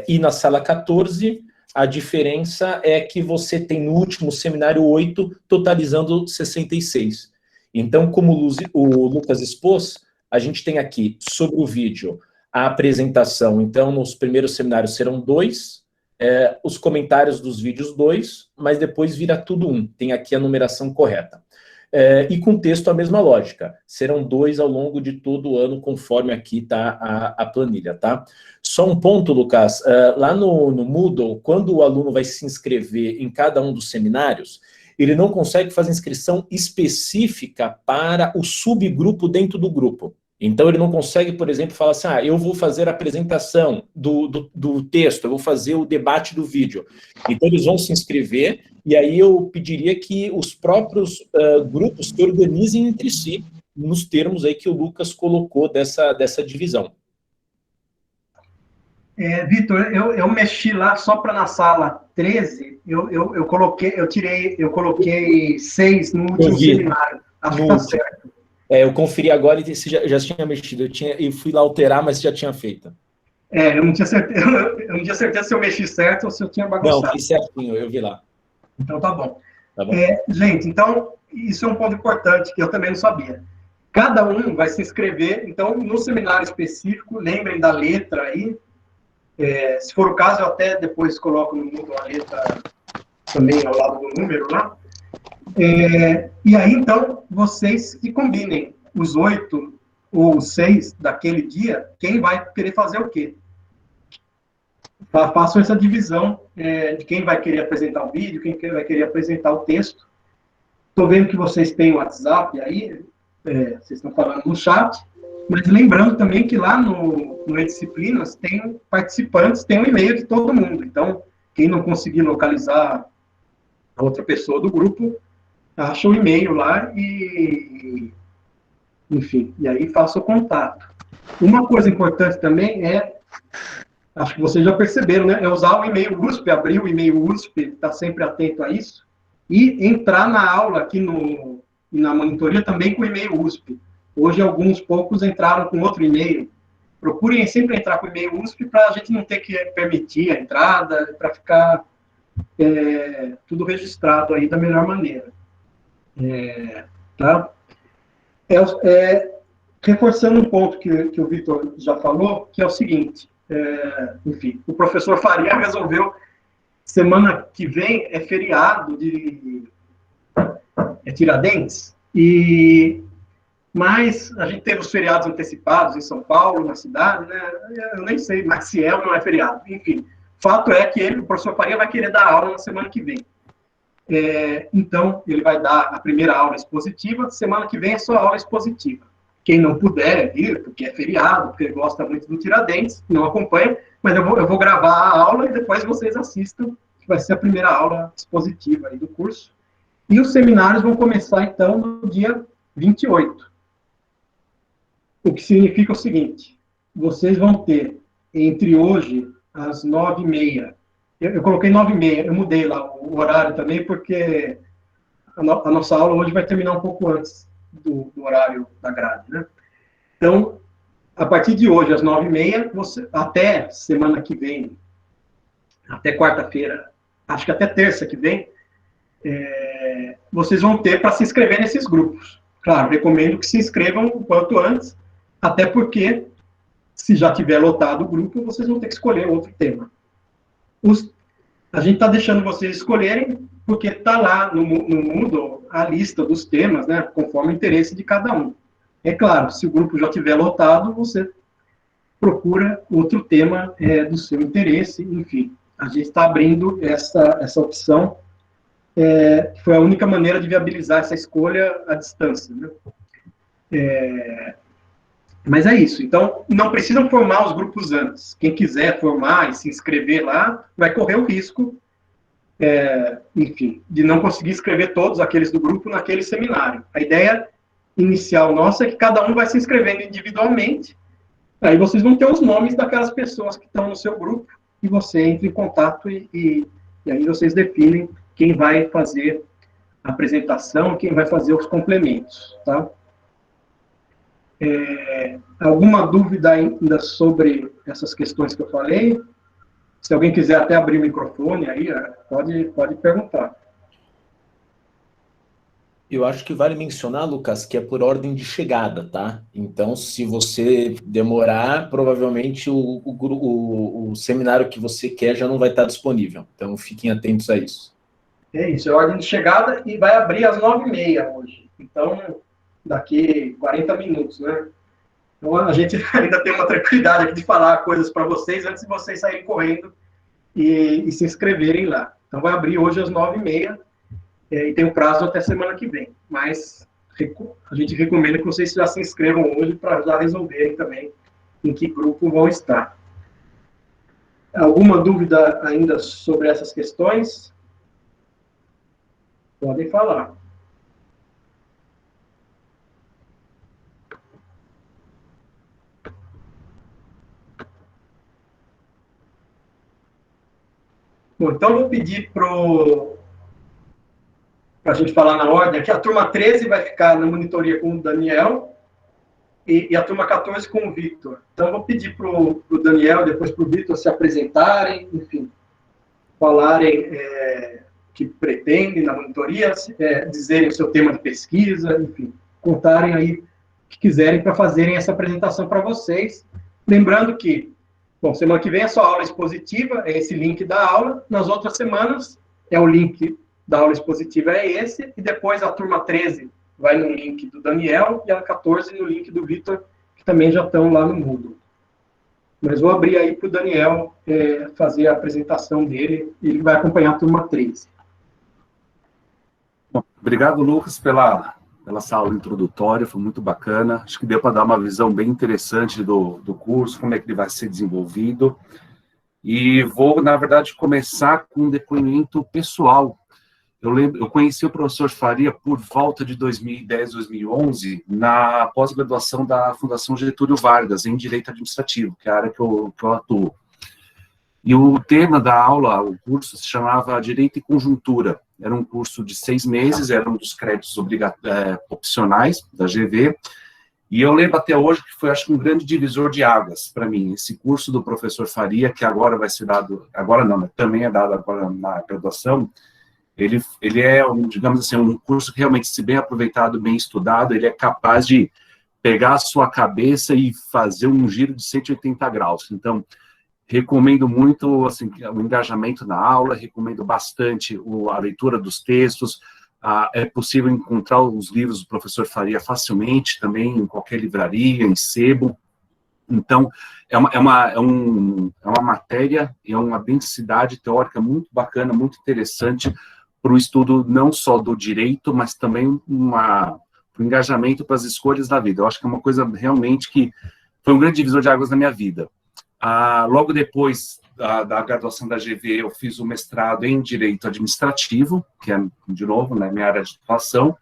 E na sala 14, a diferença é que você tem no último seminário 8, totalizando 66. Então, como o Lucas expôs, a gente tem aqui, sobre o vídeo, a apresentação. Então, nos primeiros seminários serão 2, os comentários dos vídeos 2, mas depois vira tudo 1. Tem aqui a numeração correta. E com texto a mesma lógica. Serão 2 ao longo de todo o ano, conforme aqui está a planilha, tá? Só um ponto, Lucas. Lá no Moodle, quando o aluno vai se inscrever em cada um dos seminários, ele não consegue fazer inscrição específica para o subgrupo dentro do grupo. Então, ele não consegue, por exemplo, falar assim, eu vou fazer a apresentação do texto, eu vou fazer o debate do vídeo. Então, eles vão se inscrever, e aí eu pediria que os próprios grupos se organizem entre si, nos termos aí que o Lucas colocou dessa divisão. Vitor, eu mexi lá só para na sala 13, eu coloquei 6 no último seminário. Acho que está certo. Eu conferi agora e você já tinha mexido. Eu fui lá alterar, mas já tinha feito. Eu não tinha certeza se eu mexi certo ou se eu tinha bagunçado. Não, fiz certinho, eu vi lá. Então tá bom. Tá bom. Gente, então, isso é um ponto importante que eu também não sabia. Cada um vai se inscrever, então, no seminário específico, lembrem da letra aí. Se for o caso, eu até depois coloco no Moodle a letra também ao lado do número lá. E aí, então, vocês que combinem os 8 ou os 6 daquele dia, quem vai querer fazer o quê? Façam essa divisão de quem vai querer apresentar o vídeo, quem vai querer apresentar o texto. Estou vendo que vocês têm o WhatsApp aí, vocês estão falando no chat, mas lembrando também que lá no E-Disciplinas tem participantes, tem um e-mail de todo mundo. Então, quem não conseguir localizar a outra pessoa do grupo, acha o e-mail lá enfim, e aí faça o contato. Uma coisa importante também acho que vocês já perceberam, né? É usar o e-mail USP, abrir o e-mail USP, estar sempre atento a isso, e entrar na aula aqui na monitoria também com o e-mail USP. Hoje, poucos entraram com outro e-mail. Procurem sempre entrar com o e-mail USP para a gente não ter que permitir a entrada, para ficar tudo registrado aí da melhor maneira. Tá? Reforçando um ponto que o Vitor já falou, que é o seguinte, enfim, o professor Faria resolveu, semana que vem é feriado de Tiradentes, mas a gente teve os feriados antecipados em São Paulo, na cidade, né? Eu nem sei mais se é ou não é feriado. Enfim, fato é que o professor Faria vai querer dar aula na semana que vem. Então, ele vai dar a primeira aula expositiva, semana que vem é só aula expositiva. Quem não puder vir, porque é feriado, porque gosta muito do Tiradentes, não acompanha, mas eu vou gravar a aula e depois vocês assistam, que vai ser a primeira aula expositiva aí do curso. E os seminários vão começar, então, no dia 28. O que significa o seguinte, vocês vão ter, entre hoje, às 9h30, eu coloquei 9h30, eu mudei lá o horário também, porque a nossa aula hoje vai terminar um pouco antes do horário da grade, né? Então, a partir de hoje, às 9h30, até semana que vem, até quarta-feira, acho que até terça que vem, vocês vão ter para se inscrever nesses grupos. Claro, recomendo que se inscrevam o quanto antes, até porque, se já tiver lotado o grupo, vocês vão ter que escolher outro tema. A gente está deixando vocês escolherem, porque está lá no Moodle a lista dos temas, né, conforme o interesse de cada um. É claro, se o grupo já tiver lotado, você procura outro tema do seu interesse, enfim. A gente está abrindo essa opção, que foi a única maneira de viabilizar essa escolha à distância, né? Mas é isso. Então, não precisam formar os grupos antes. Quem quiser formar e se inscrever lá, vai correr o risco, enfim, de não conseguir inscrever todos aqueles do grupo naquele seminário. A ideia inicial nossa é que cada um vai se inscrevendo individualmente, aí vocês vão ter os nomes daquelas pessoas que estão no seu grupo, e você entra em contato e aí vocês definem quem vai fazer a apresentação, quem vai fazer os complementos, tá? Alguma dúvida ainda sobre essas questões que eu falei? Se alguém quiser até abrir o microfone aí, pode perguntar. Eu acho que vale mencionar, Lucas, que é por ordem de chegada, tá? Então, se você demorar, provavelmente o seminário que você quer já não vai estar disponível. Então, fiquem atentos a isso. É isso, é ordem de chegada e vai abrir às 9h30 hoje. Então, daqui 40 minutos, né? Então, a gente ainda tem uma tranquilidade aqui de falar coisas para vocês antes de vocês saírem correndo e se inscreverem lá. Então, vai abrir hoje às 9h30 e tem um prazo até semana que vem. Mas a gente recomenda que vocês já se inscrevam hoje para já resolverem também em que grupo vão estar. Alguma dúvida ainda sobre essas questões? Podem falar. Bom, então eu vou pedir para a gente falar na ordem aqui. A turma 13 vai ficar na monitoria com o Daniel e a turma 14 com o Victor. Então eu vou pedir para o Daniel e depois para o Victor se apresentarem, enfim, falarem o que pretendem na monitoria, dizerem o seu tema de pesquisa, enfim, contarem aí o que quiserem para fazerem essa apresentação para vocês. Lembrando que, bom, semana que vem é só aula expositiva, é esse link da aula. Nas outras semanas, o link da aula expositiva é esse, e depois a turma 13 vai no link do Daniel, e a 14 no link do Victor, que também já estão lá no Moodle. Mas vou abrir aí para o Daniel fazer a apresentação dele, e ele vai acompanhar a turma 13. Bom, obrigado, Lucas, pela essa aula introdutória, foi muito bacana. Acho que deu para dar uma visão bem interessante do curso, como é que ele vai ser desenvolvido. E vou, na verdade, começar com um depoimento pessoal. Eu conheci o professor Faria por volta de 2010, 2011, na pós-graduação da Fundação Getúlio Vargas, em Direito Administrativo, que é a área que eu atuo. E o tema da aula, o curso, se chamava Direito e Conjuntura. Era um curso de 6 meses, era um dos créditos opcionais da GV, e eu lembro até hoje que foi, acho que, um grande divisor de águas para mim, esse curso do professor Faria, que agora vai ser dado, agora não, também é dado agora na graduação. Ele é, digamos assim, um curso que realmente, se bem aproveitado, bem estudado, ele é capaz de pegar a sua cabeça e fazer um giro de 180 graus. Então, recomendo muito, assim, o engajamento na aula, recomendo bastante a leitura dos textos. É possível encontrar os livros do professor Faria facilmente, também em qualquer livraria, em sebo. Então, é uma matéria, é uma densidade teórica muito bacana, muito interessante, para o estudo não só do direito, mas também para o engajamento para as escolhas da vida. Eu acho que é uma coisa realmente que foi um grande divisor de águas na minha vida. Logo depois da graduação da GV, eu fiz o mestrado em Direito Administrativo, que é, de novo, né, minha área de atuação,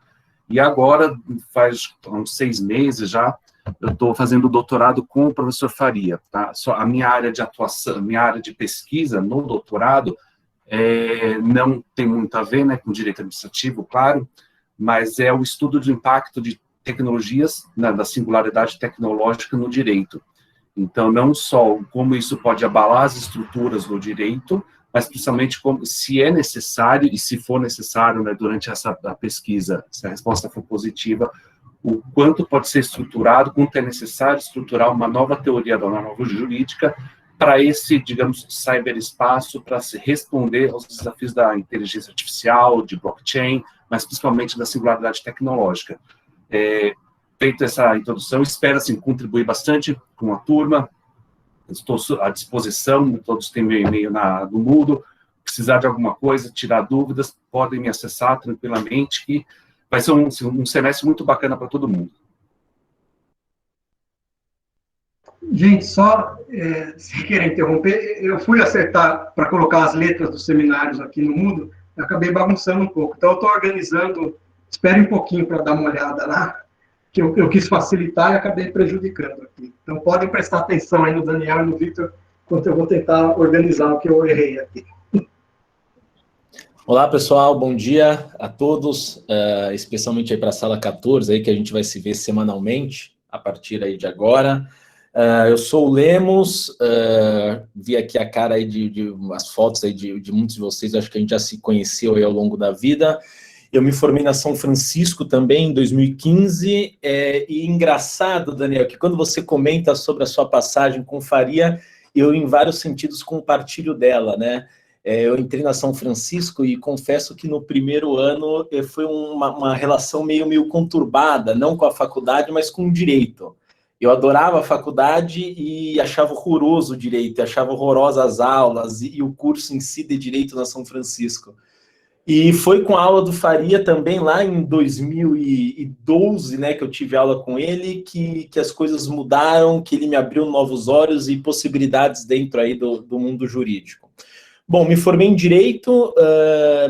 e agora, faz uns 6 meses já, eu estou fazendo doutorado com o professor Faria. Tá? A minha área de atuação, minha área de pesquisa no doutorado não tem muito a ver, né, com direito administrativo, claro, mas é o estudo do impacto de tecnologias, né, da singularidade tecnológica no direito. Então, não só como isso pode abalar as estruturas do direito, mas principalmente como, se é necessário, e se for necessário, né, durante a pesquisa, se a resposta for positiva, o quanto pode ser estruturado, quanto é necessário estruturar uma nova teoria da norma jurídica para esse, digamos, cyberespaço, para se responder aos desafios da inteligência artificial, de blockchain, mas principalmente da singularidade tecnológica. Feito essa introdução, espero, assim, contribuir bastante com a turma. Estou à disposição, todos têm meu e-mail no Moodle. Precisar de alguma coisa, tirar dúvidas, podem me acessar tranquilamente, que vai ser um semestre muito bacana para todo mundo. Gente, só, sem querer interromper, eu fui acertar para colocar as letras dos seminários aqui no Moodle, acabei bagunçando um pouco. Então, eu estou organizando, espere um pouquinho para dar uma olhada lá, que eu quis facilitar e acabei prejudicando aqui. Então, podem prestar atenção aí no Daniel e no Victor, enquanto eu vou tentar organizar o que eu errei aqui. Olá, pessoal, bom dia a todos, especialmente aí para a sala 14, aí, que a gente vai se ver semanalmente, a partir aí de agora. Eu sou o Lemos, vi aqui a cara aí as fotos aí de muitos de vocês, acho que a gente já se conheceu aí ao longo da vida. Eu me formei na São Francisco também, em 2015, e engraçado, Daniel, que quando você comenta sobre a sua passagem com Faria, eu, em vários sentidos, compartilho dela, né? Eu entrei na São Francisco e confesso que no primeiro ano foi uma relação meio conturbada, não com a faculdade, mas com o direito. Eu adorava a faculdade e achava horroroso o direito, achava horrorosas as aulas e o curso em si de direito na São Francisco. E foi com a aula do Faria também, lá em 2012, né, que eu tive aula com ele, que as coisas mudaram, que ele me abriu novos olhos e possibilidades dentro aí do mundo jurídico. Bom, me formei em Direito,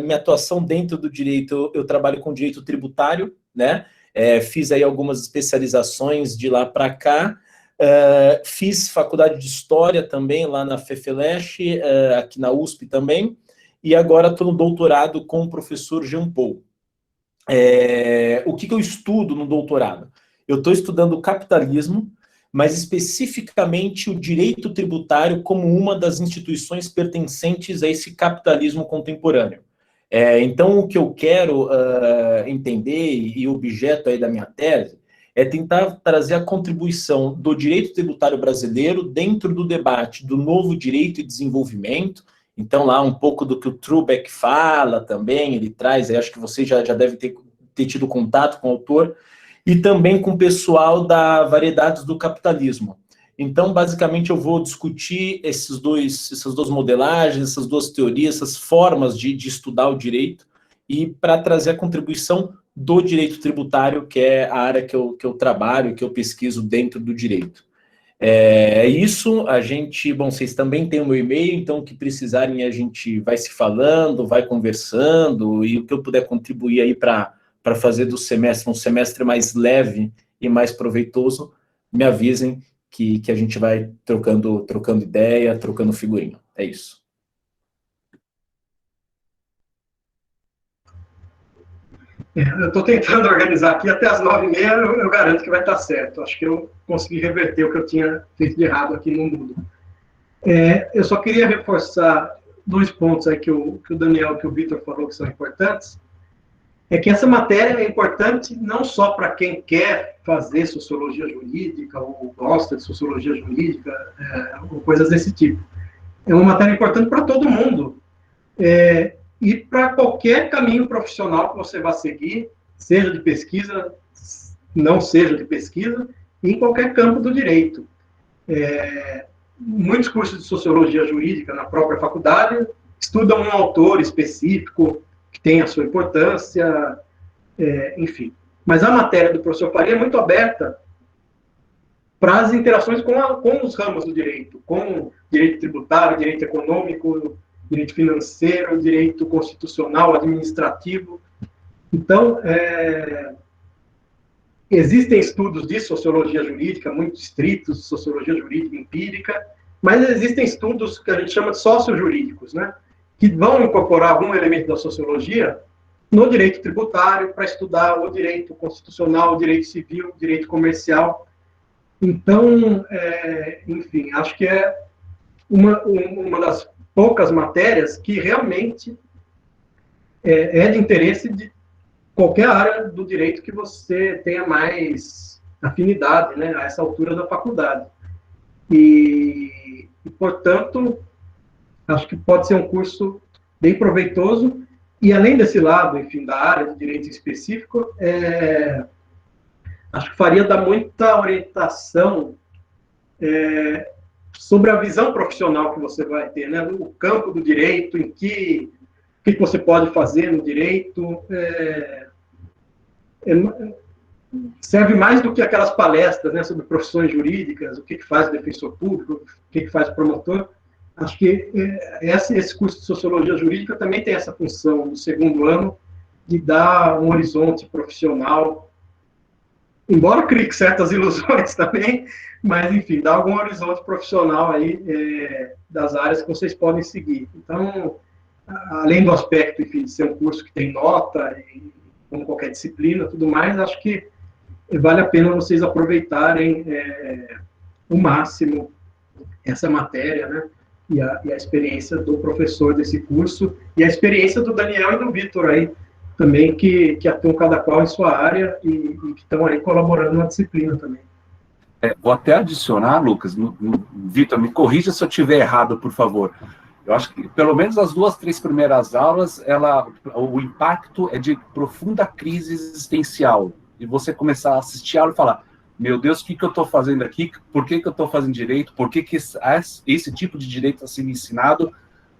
minha atuação dentro do Direito, eu trabalho com Direito Tributário, né, fiz aí algumas especializações de lá para cá, fiz Faculdade de História também, lá na FEFELESH, aqui na USP também, e agora estou no doutorado com o professor Jean Paul. O que eu estudo no doutorado? Eu estou estudando o capitalismo, mas especificamente o direito tributário como uma das instituições pertencentes a esse capitalismo contemporâneo. Então, o que eu quero entender, e objeto aí da minha tese, é tentar trazer a contribuição do direito tributário brasileiro dentro do debate do novo direito e desenvolvimento. Então, lá um pouco do que o Trubeck fala também, ele traz, acho que você já deve ter tido contato com o autor, e também com o pessoal da Variedades do Capitalismo. Então, basicamente, eu vou discutir essas duas modelagens, essas duas teorias, essas formas de estudar o direito, e para trazer a contribuição do direito tributário, que é a área que eu trabalho, que eu pesquiso dentro do direito. Isso, bom, vocês também têm o meu e-mail, então o que precisarem a gente vai se falando, vai conversando, e o que eu puder contribuir aí para fazer do semestre um semestre mais leve e mais proveitoso, me avisem que a gente vai trocando ideia, trocando figurinha. É isso. Eu estou tentando organizar aqui, até as 9h30 eu garanto que vai estar certo. Acho que eu consegui reverter o que eu tinha feito de errado aqui no Moodle. Eu só queria reforçar 2 pontos aí que o Daniel e que o Victor falou que são importantes. É que essa matéria é importante não só para quem quer fazer sociologia jurídica ou gosta de sociologia jurídica, ou coisas desse tipo. É uma matéria importante para todo mundo. E para qualquer caminho profissional que você vá seguir, seja de pesquisa, não seja de pesquisa, em qualquer campo do direito. Muitos cursos de sociologia jurídica na própria faculdade estudam um autor específico, que tem a sua importância, enfim. Mas a matéria do professor Faria é muito aberta para as interações com os ramos do direito, com direito tributário, direito econômico, direito financeiro, direito constitucional, administrativo. Então, existem estudos de sociologia jurídica, muito estritos, sociologia jurídica empírica, mas existem estudos que a gente chama de sociojurídicos, né, que vão incorporar algum elemento da sociologia no direito tributário para estudar o direito constitucional, o direito civil, o direito comercial. Então, enfim, acho que é uma das poucas matérias que realmente é de interesse de qualquer área do direito que você tenha mais afinidade, né, a essa altura da faculdade. E, portanto, acho que pode ser um curso bem proveitoso. E, além desse lado, enfim, da área do direito específico, acho que Faria dá muita orientação sobre a visão profissional que você vai ter, né? O campo do direito, o que você pode fazer no direito. Serve mais do que aquelas palestras, né, sobre profissões jurídicas, o que faz o defensor público, o que faz o promotor. Acho que esse curso de Sociologia Jurídica também tem essa função, no segundo ano, de dar um horizonte profissional, embora crie certas ilusões também, mas, enfim, dá algum horizonte profissional aí das áreas que vocês podem seguir. Então, além do aspecto, enfim, de ser um curso que tem nota, como qualquer disciplina, tudo mais, acho que vale a pena vocês aproveitarem o máximo essa matéria, né? E a experiência do professor desse curso, e a experiência do Daniel e do Vitor aí, também, que atuam cada qual em sua área e que estão aí colaborando na disciplina também. Vou até adicionar, Lucas, Vitor, me corrija se eu estiver errado, por favor. Eu acho que, pelo menos as 2, 3 primeiras aulas, o impacto é de profunda crise existencial. E você começar a assistir a aula e falar, meu Deus, o que eu estou fazendo aqui? Por que eu estou fazendo direito? Por que esse tipo de direito está sendo ensinado?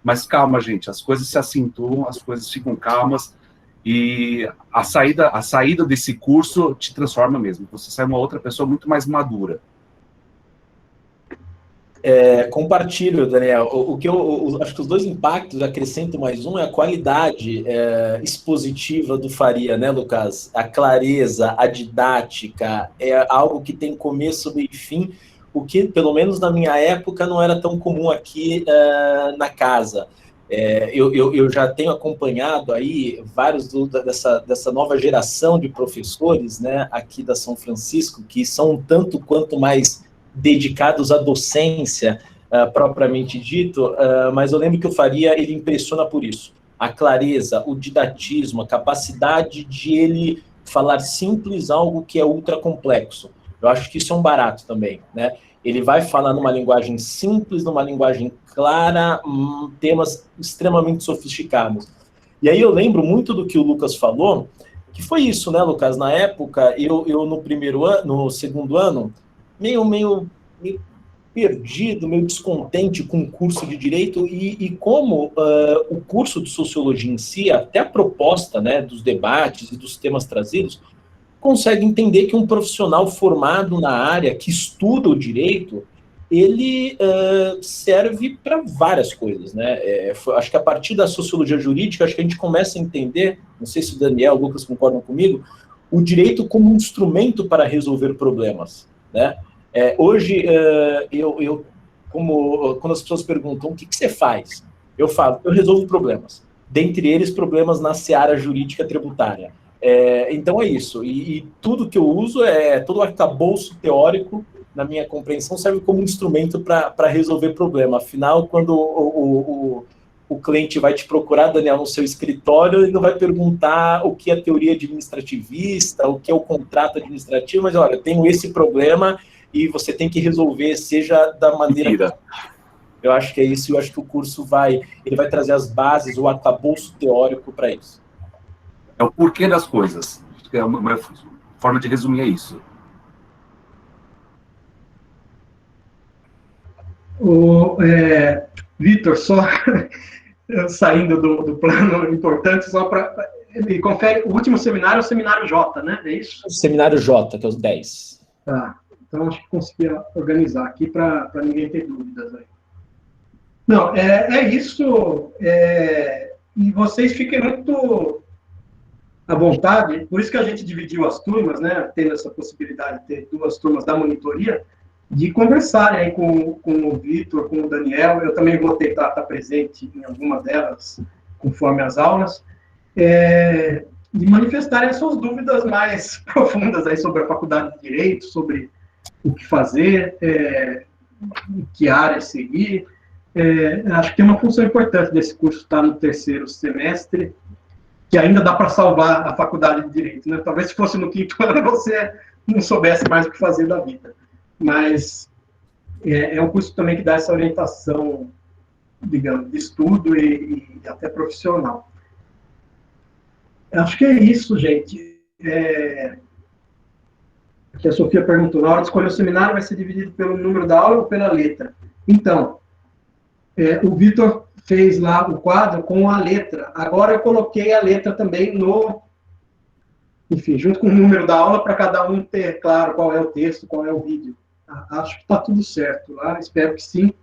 Mas calma, gente, as coisas se acentuam, as coisas ficam calmas, e a saída desse curso te transforma mesmo. Você sai uma outra pessoa muito mais madura. Compartilho, Daniel. O que eu acho que os dois impactos, acrescento mais um, é a qualidade expositiva do Faria, né, Lucas? A clareza, a didática, é algo que tem começo, meio e fim, o que, pelo menos na minha época, não era tão comum aqui na casa. Eu já tenho acompanhado aí vários dessa nova geração de professores, né, aqui da São Francisco, que são um tanto quanto mais dedicados à docência, propriamente dito, mas eu lembro que o Faria, ele impressiona por isso. A clareza, o didatismo, a capacidade de ele falar simples algo que é ultra complexo. Eu acho que isso é um barato também, né? Ele vai falar numa linguagem simples, numa linguagem clara, temas extremamente sofisticados. E aí eu lembro muito do que o Lucas falou, que foi isso, né, Lucas? Na época, eu no segundo ano, meio perdido, meio descontente com o curso de Direito, e como o curso de Sociologia em si, até a proposta, né, dos debates e dos temas trazidos, consegue entender que um profissional formado na área, que estuda o direito, ele serve para várias coisas, né? Acho que a partir da Sociologia Jurídica, acho que a gente começa a entender, não sei se o Daniel, o Lucas concordam comigo, o direito como um instrumento para resolver problemas, né? Hoje, quando as pessoas perguntam o que você faz, eu falo, eu resolvo problemas, dentre eles problemas na seara jurídica tributária. Então é isso, e tudo que eu uso, todo o arcabouço teórico, na minha compreensão, serve como instrumento para resolver problema. Afinal, quando o cliente vai te procurar, Daniel, no seu escritório, ele não vai perguntar o que é teoria administrativista, o que é o contrato administrativo, mas olha, tenho esse problema e você tem que resolver, seja da maneira... Eu acho que é isso, eu acho que o curso vai trazer as bases, o arcabouço teórico para isso. É o porquê das coisas. Uma forma de resumir é isso. Vitor, só saindo do plano importante, só para... Ele confere, o último seminário é o seminário J, né? É isso? O seminário J, que é os 10. Tá. Então, acho que consegui organizar aqui para ninguém ter dúvidas aí. Não, é isso. E vocês fiquem muito à vontade, por isso que a gente dividiu as turmas, né? Tendo essa possibilidade de ter 2 turmas da monitoria, de conversarem aí com o Vitor, com o Daniel. Eu também vou tentar estar presente em alguma delas, conforme as aulas. De manifestarem as suas dúvidas mais profundas aí sobre a faculdade de Direito, sobre o que fazer, que área seguir. Acho que tem uma função importante desse curso estar no 3º semestre, que ainda dá para salvar a faculdade de Direito, né? Talvez se fosse no 5º ano você não soubesse mais o que fazer da vida. Mas é um curso também que dá essa orientação, digamos, de estudo e até profissional. Acho que é isso, gente. Aqui a Sofia perguntou, na hora de escolher o seminário vai ser dividido pelo número da aula ou pela letra? Então, o Vitor fez lá o quadro com a letra. Agora eu coloquei a letra também enfim, junto com o número da aula, para cada um ter claro qual é o texto, qual é o vídeo. Acho que está tudo certo lá, espero que sim.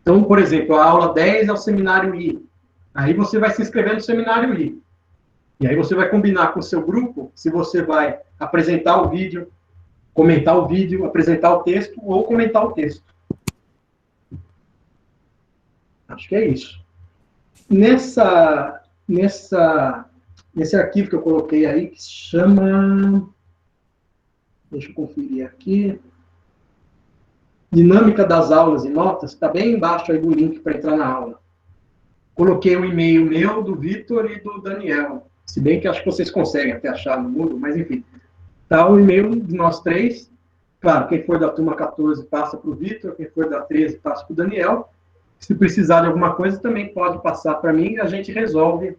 Então, por exemplo, a aula 10 é o seminário I. Aí você vai se inscrever no seminário I. E aí você vai combinar com o seu grupo se você vai apresentar o vídeo, comentar o vídeo, apresentar o texto ou comentar o texto. Acho que é isso. Nesse arquivo que eu coloquei aí, que se chama... Deixa eu conferir aqui. Dinâmica das aulas e notas, está bem embaixo aí do link para entrar na aula. Coloquei o e-mail meu, do Vitor e do Daniel. Se bem que acho que vocês conseguem até achar no Moodle, mas enfim. Está o e-mail de nós 3. Claro, quem for da turma 14 passa para o Vitor, quem for da 13 passa para o Daniel. Se precisar de alguma coisa, também pode passar para mim e a gente resolve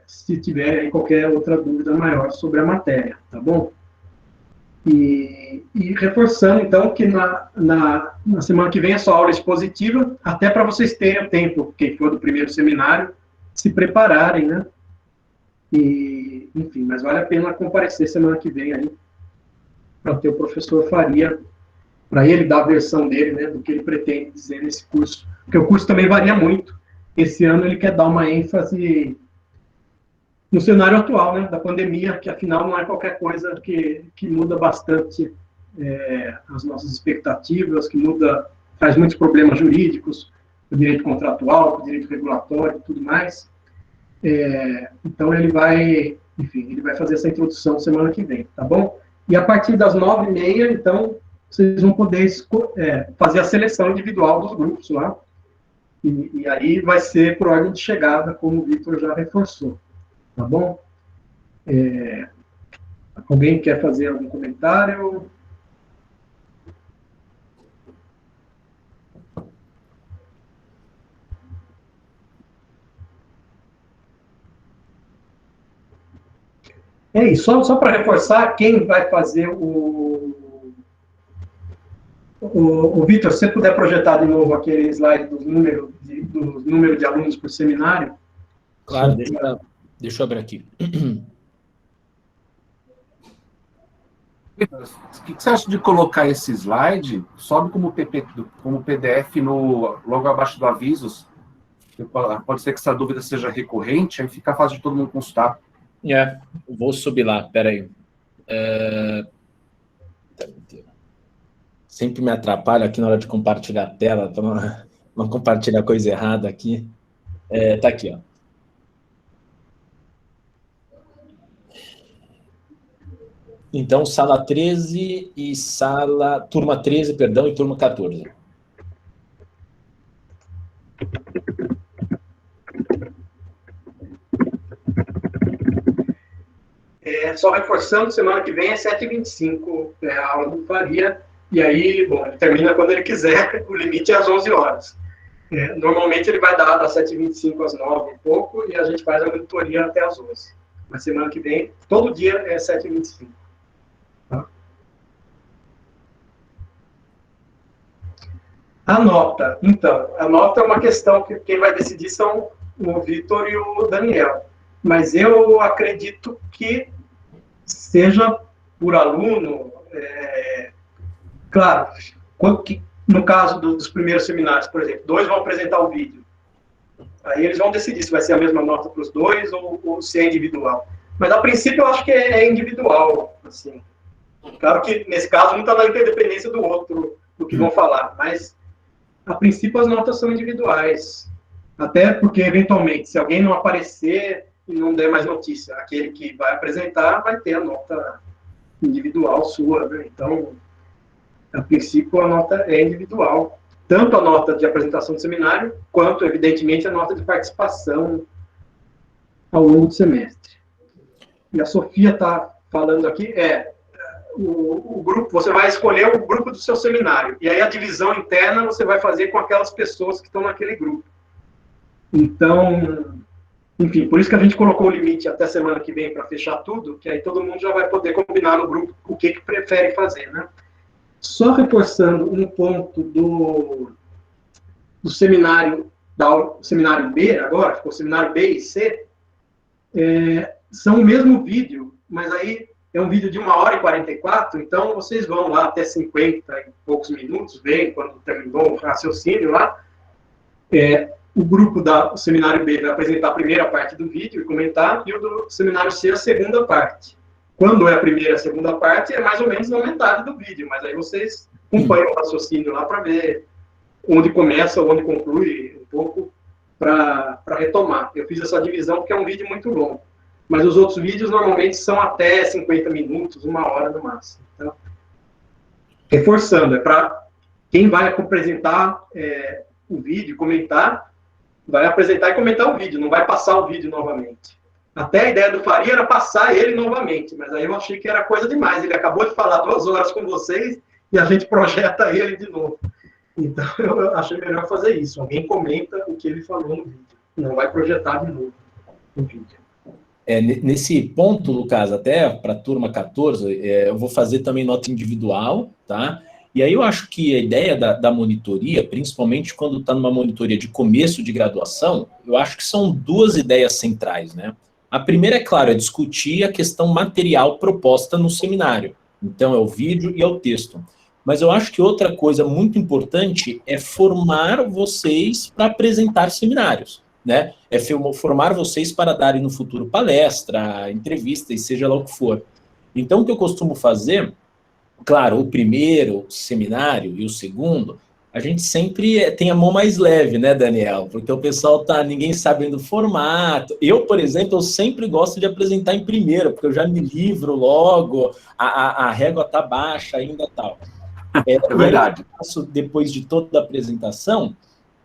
se tiver aí qualquer outra dúvida maior sobre a matéria, tá bom? E reforçando, então, que na semana que vem é só aula expositiva, até para vocês terem o tempo, quem for do primeiro seminário, se prepararem, né? E, enfim, mas vale a pena comparecer semana que vem aí, para ter o professor Faria, para ele dar a versão dele, né, do que ele pretende dizer nesse curso. Porque o curso também varia muito. Esse ano ele quer dar uma ênfase no cenário atual, né, da pandemia, que afinal não é qualquer coisa que muda bastante as nossas expectativas, que traz muitos problemas jurídicos, o direito contratual, o direito regulatório e tudo mais. Então ele vai fazer essa introdução semana que vem, tá bom? E a partir das 9h30, então, vocês vão poder fazer a seleção individual dos grupos lá. E aí vai ser por ordem de chegada, como o Vitor já reforçou. Tá bom? Alguém quer fazer algum comentário? É isso, só para reforçar, quem vai fazer o Vitor, se você puder projetar de novo aquele slide dos números de alunos por seminário. Claro, deixa eu abrir aqui. O que você acha de colocar esse slide, sobe como PDF logo abaixo do avisos? Pode ser que essa dúvida seja recorrente, aí fica fácil de todo mundo consultar. Vou subir lá, peraí. Sempre me atrapalha aqui na hora de compartilhar a tela, para não compartilhar coisa errada aqui. Tá aqui, ó. Então, sala 13 e turma 13, perdão, e turma 14. Só reforçando, semana que vem é 7h25, a aula do Faria, e aí, bom, ele termina quando ele quiser, o limite é às 11 horas. Normalmente ele vai dar das 7h25 às 9h e pouco, e a gente faz a monitoria até às 11h. Mas semana que vem, todo dia é 7h25. Tá? A nota. Então, a nota é uma questão que quem vai decidir são o Vitor e o Daniel. Mas eu acredito que seja por aluno, claro, no caso dos primeiros seminários, por exemplo, 2 vão apresentar o vídeo. Aí eles vão decidir se vai ser a mesma nota para os 2 ou se é individual. Mas, a princípio, eu acho que é individual. Assim. Claro que, nesse caso, um está na interdependência do outro, do que vão falar. Mas, a princípio, as notas são individuais. Até porque, eventualmente, se alguém não aparecer e não der mais notícia, aquele que vai apresentar vai ter a nota individual sua. Né? Então, a princípio, a nota é individual. Tanto a nota de apresentação do seminário, quanto, evidentemente, a nota de participação ao longo do semestre. E a Sofia está falando aqui, o grupo, você vai escolher o grupo do seu seminário, e aí a divisão interna você vai fazer com aquelas pessoas que estão naquele grupo. Então, enfim, por isso que a gente colocou o limite até semana que vem para fechar tudo, que aí todo mundo já vai poder combinar no grupo o que prefere fazer, né? Só reforçando um ponto do seminário, seminário B agora, ficou seminário B e C, são o mesmo vídeo, mas aí é um vídeo de 1h44, então vocês vão lá até 50 e poucos minutos, veem quando terminou o raciocínio lá. O grupo do seminário B vai apresentar a primeira parte do vídeo e comentar, e o do seminário C a segunda parte. Quando é a primeira e a segunda parte, é mais ou menos na metade do vídeo, mas aí vocês acompanham o raciocínio lá para ver onde começa, onde conclui, um pouco, para retomar. Eu fiz essa divisão porque é um vídeo muito longo. Mas os outros vídeos normalmente são até 50 minutos, 1 hora no máximo. Então, reforçando, é para quem vai apresentar o vídeo, comentar, vai apresentar e comentar o vídeo, não vai passar o vídeo novamente. Até a ideia do Faria era passar ele novamente, mas aí eu achei que era coisa demais. Ele acabou de falar 2 horas com vocês e a gente projeta ele de novo. Então, eu achei melhor fazer isso. Alguém comenta o que ele falou no vídeo. Não vai projetar de novo no vídeo. Nesse ponto, Lucas, até para a turma 14, eu vou fazer também nota individual, tá? E aí eu acho que a ideia da monitoria, principalmente quando está numa monitoria de começo de graduação, eu acho que são 2 ideias centrais, né? A primeira, é claro, é discutir a questão material proposta no seminário. Então, é o vídeo e é o texto. Mas eu acho que outra coisa muito importante é formar vocês para apresentar seminários, né? É formar vocês para darem no futuro palestra, entrevista, e seja lá o que for. Então, o que eu costumo fazer, claro, o primeiro seminário e o segundo, a gente sempre tem a mão mais leve, né, Daniel? Porque o pessoal ninguém sabendo o formato. Eu, por exemplo, eu sempre gosto de apresentar em primeiro, porque eu já me livro logo, a régua está baixa ainda tal. É verdade. Depois de toda a apresentação,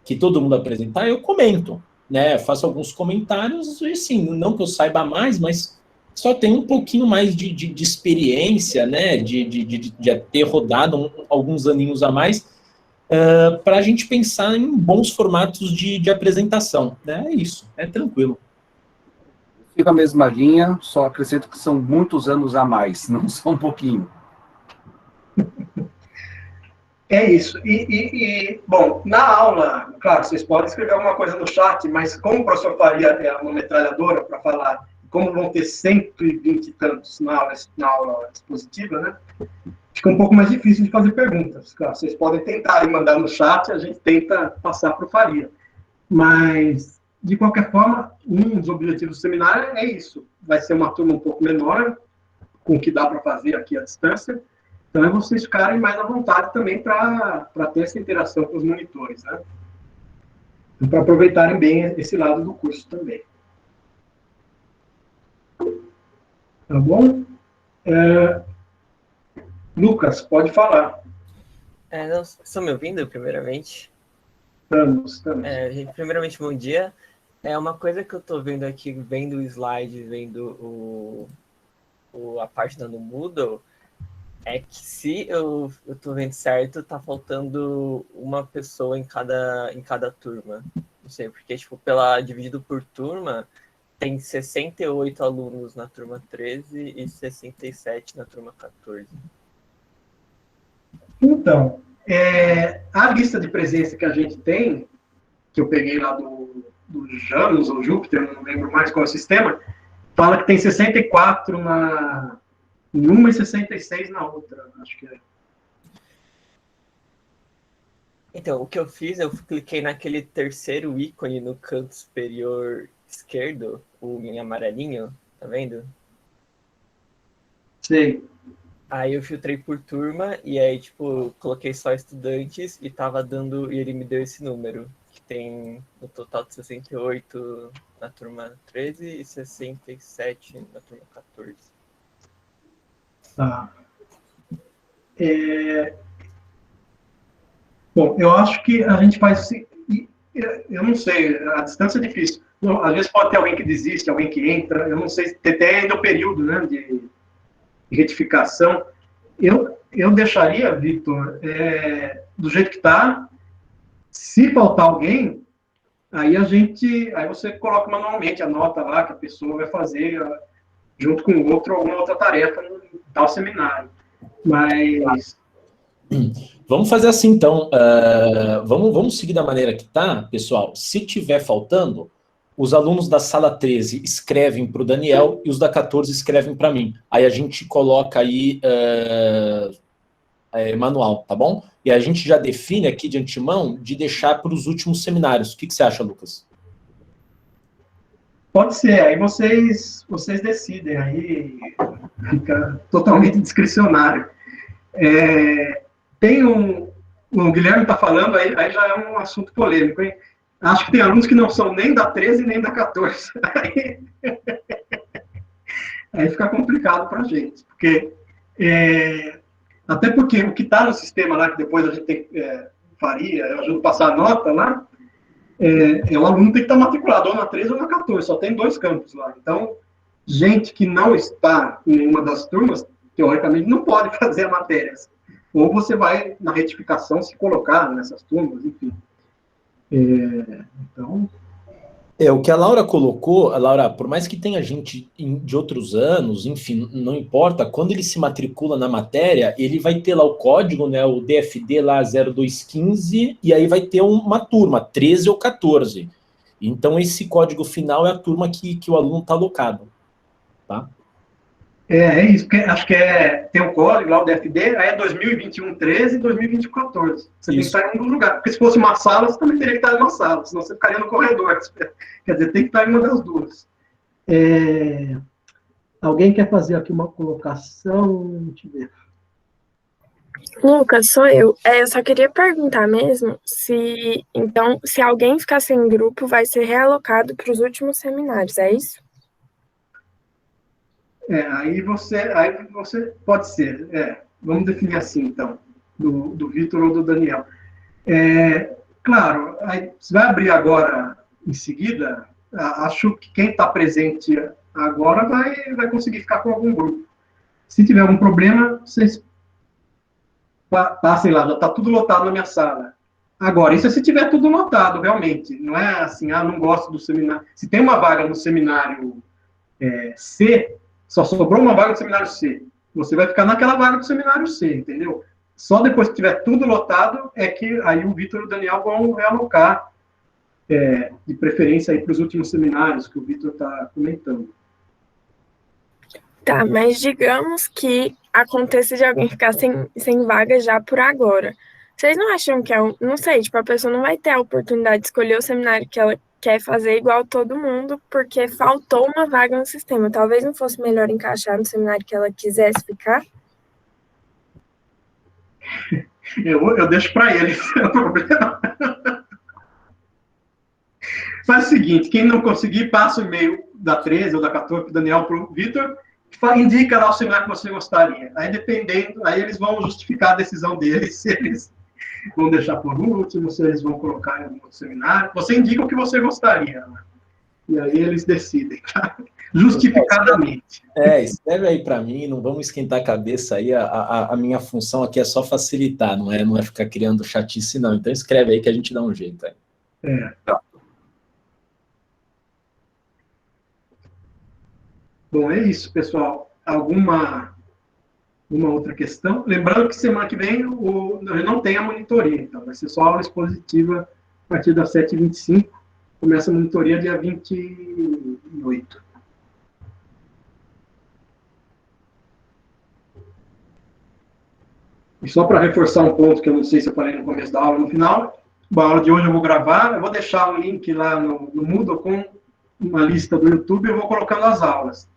que todo mundo apresentar, eu comento, né? Faço alguns comentários, e assim, não que eu saiba mais, mas só tem um pouquinho mais de experiência, né? De ter rodado alguns aninhos a mais, para a gente pensar em bons formatos de apresentação, né? É isso, é tranquilo. Fica a mesma linha, só acrescento que são muitos anos a mais, não só um pouquinho. É isso. Bom, na aula, claro, vocês podem escrever alguma coisa no chat, mas como o professor Faria é uma metralhadora para falar, como vão ter 120 e tantos na aula expositiva, né? Fica um pouco mais difícil de fazer perguntas. Claro, vocês podem tentar e mandar no chat, a gente tenta passar para o Faria. Mas, de qualquer forma, um dos objetivos do seminário é isso. Vai ser uma turma um pouco menor, com o que dá para fazer aqui à distância. Então, é vocês ficarem mais à vontade também para ter essa interação com os monitores, né? E para aproveitarem bem esse lado do curso também. Tá bom? Lucas, pode falar. Estão me ouvindo, primeiramente? Estamos. Gente, primeiramente, bom dia. Uma coisa que eu estou vendo aqui, vendo o slide, vendo a página no Moodle, é que se eu estou vendo certo, está faltando uma pessoa em cada turma. Não sei, porque dividido por turma, tem 68 alunos na turma 13 e 67 na turma 14. Então, A lista de presença que a gente tem, que eu peguei lá do Janus ou Júpiter, não lembro mais qual é o sistema, fala que tem 64 em uma e 66 na outra, acho que é. Então, o que eu fiz, eu cliquei naquele terceiro ícone no canto superior esquerdo, o em amarelinho, tá vendo? Sei. Aí eu filtrei por turma e aí, tipo, coloquei só estudantes e tava dando, e ele me deu esse número, que tem no total de 68 na turma 13 e 67 na turma 14. Tá. Bom, eu acho que a gente faz assim, eu não sei, a distância é difícil. Às vezes pode ter alguém que desiste, alguém que entra, eu não sei, tem até ainda o período, né, de retificação. Eu deixaria, Victor, do jeito que está. Se faltar alguém, aí você coloca manualmente a nota lá que a pessoa vai fazer junto com o outro alguma outra tarefa no tal seminário. Mas Vamos fazer assim, então. Vamos seguir da maneira que está, pessoal. Se tiver faltando, os alunos da sala 13 escrevem para o Daniel e os da 14 escrevem para mim. Aí a gente coloca aí manual, tá bom? E a gente já define aqui de antemão de deixar para os últimos seminários. O que você acha, Lucas? pode ser, aí vocês decidem, aí fica totalmente discricionário. Tem o Guilherme está falando, aí já é um assunto polêmico, hein? Acho que tem alunos que não são nem da 13 nem da 14. Aí fica complicado para a gente, porque até porque o que está no sistema lá, que depois a gente eu ajudo a passar a nota lá, o aluno tem que estar matriculado ou na 13 ou na 14, só tem 2 campos lá. Então, gente que não está em uma das turmas, teoricamente, não pode fazer a matéria. Ou você vai, na retificação, se colocar nessas turmas, enfim. Então... O que a Laura colocou, Laura, por mais que tenha gente de outros anos, enfim, não importa, quando ele se matricula na matéria, ele vai ter lá o código, né, o DFD lá 0215, e aí vai ter uma turma, 13 ou 14. Então, esse código final é a turma que o aluno está alocado, tá? É isso, porque acho que tem o código lá, o DFD, aí é 2021 13 e 2021 14. Você tem que estar em um dos lugares. Porque se fosse uma sala, você também teria que estar em uma sala, senão você ficaria no corredor. Quer dizer, tem que estar em uma das duas. Alguém quer fazer aqui uma colocação? Deixa eu ver. Lucas, sou eu. Eu só queria perguntar mesmo se alguém ficar sem grupo, vai ser realocado para os últimos seminários, é isso? Aí você pode ser. Vamos definir assim, então, do Vitor ou do Daniel. Claro, aí você vai abrir agora, em seguida, acho que quem está presente agora vai conseguir ficar com algum grupo. Se tiver algum problema, vocês passem lá, já está tudo lotado na minha sala. Agora, isso é se tiver tudo lotado, realmente. Não é assim, não gosto do seminário. Se tem uma vaga no seminário C, só sobrou uma vaga no seminário C. Você vai ficar naquela vaga do seminário C, entendeu? Só depois que tiver tudo lotado é que aí o Vitor e o Daniel vão realocar, de preferência aí para os últimos seminários que o Vitor está comentando. Tá, mas digamos que aconteça de alguém ficar sem vaga já por agora. Vocês não acham que não sei, tipo, a pessoa não vai ter a oportunidade de escolher o seminário que ela quer fazer igual todo mundo, porque faltou uma vaga no sistema. Talvez não fosse melhor encaixar no seminário que ela quisesse ficar? Eu deixo para eles, não é problema. Faz o seguinte, quem não conseguir, passa o e-mail da 13 ou da 14 para o Daniel, para o Vitor, indica lá o seminário que você gostaria. Aí, dependendo, aí eles vão justificar a decisão deles, se eles vão deixar por último, se eles vão colocar em algum outro seminário. Você indica o que você gostaria, né? E aí eles decidem, tá? Justificadamente. Escreve aí para mim, não vamos esquentar a cabeça aí, a minha função aqui é só facilitar, não é ficar criando chatice, não. Então escreve aí que a gente dá um jeito aí. Bom, é isso, pessoal. Alguma uma outra questão. Lembrando que semana que vem não tem a monitoria, então vai ser só aula expositiva a partir das 7h25. Começa a monitoria dia 28. E só para reforçar um ponto que eu não sei se eu falei no começo da aula, no final, a aula de hoje eu vou gravar, eu vou deixar um link lá no Moodle com uma lista do YouTube, eu vou colocando as aulas.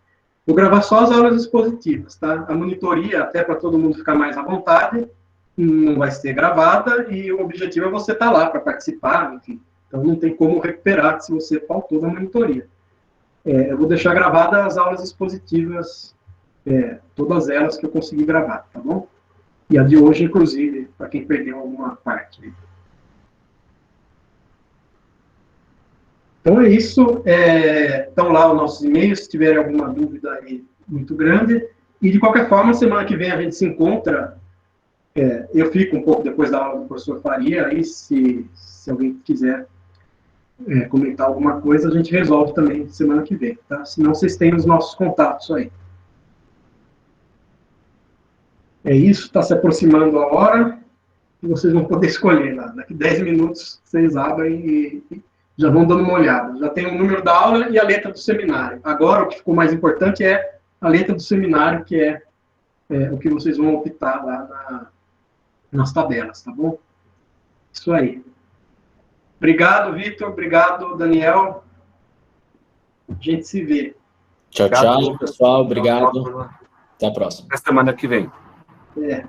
Vou gravar só as aulas expositivas, tá? A monitoria, até para todo mundo ficar mais à vontade, não vai ser gravada, e o objetivo é você estar lá para participar, enfim. Então não tem como recuperar se você faltou na monitoria. Eu vou deixar gravadas as aulas expositivas, todas elas que eu consegui gravar, tá bom? E a de hoje, inclusive, para quem perdeu alguma parte. Então é isso. Estão lá os nossos e-mails, se tiverem alguma dúvida aí muito grande. E, de qualquer forma, semana que vem a gente se encontra. Eu fico um pouco depois da aula do professor Faria, aí se alguém quiser comentar alguma coisa, a gente resolve também semana que vem, tá? Senão vocês têm os nossos contatos aí. É isso, está se aproximando a hora, e vocês vão poder escolher lá. Daqui 10 minutos vocês abrem e já vão dando uma olhada. Já tem o número da aula e a letra do seminário. Agora, o que ficou mais importante é a letra do seminário, que é o que vocês vão optar lá nas tabelas, tá bom? Isso aí. Obrigado, Vitor. Obrigado, Daniel. A gente se vê. Tchau, tchau, pessoal. Obrigado. Até a próxima. Até semana que vem. É.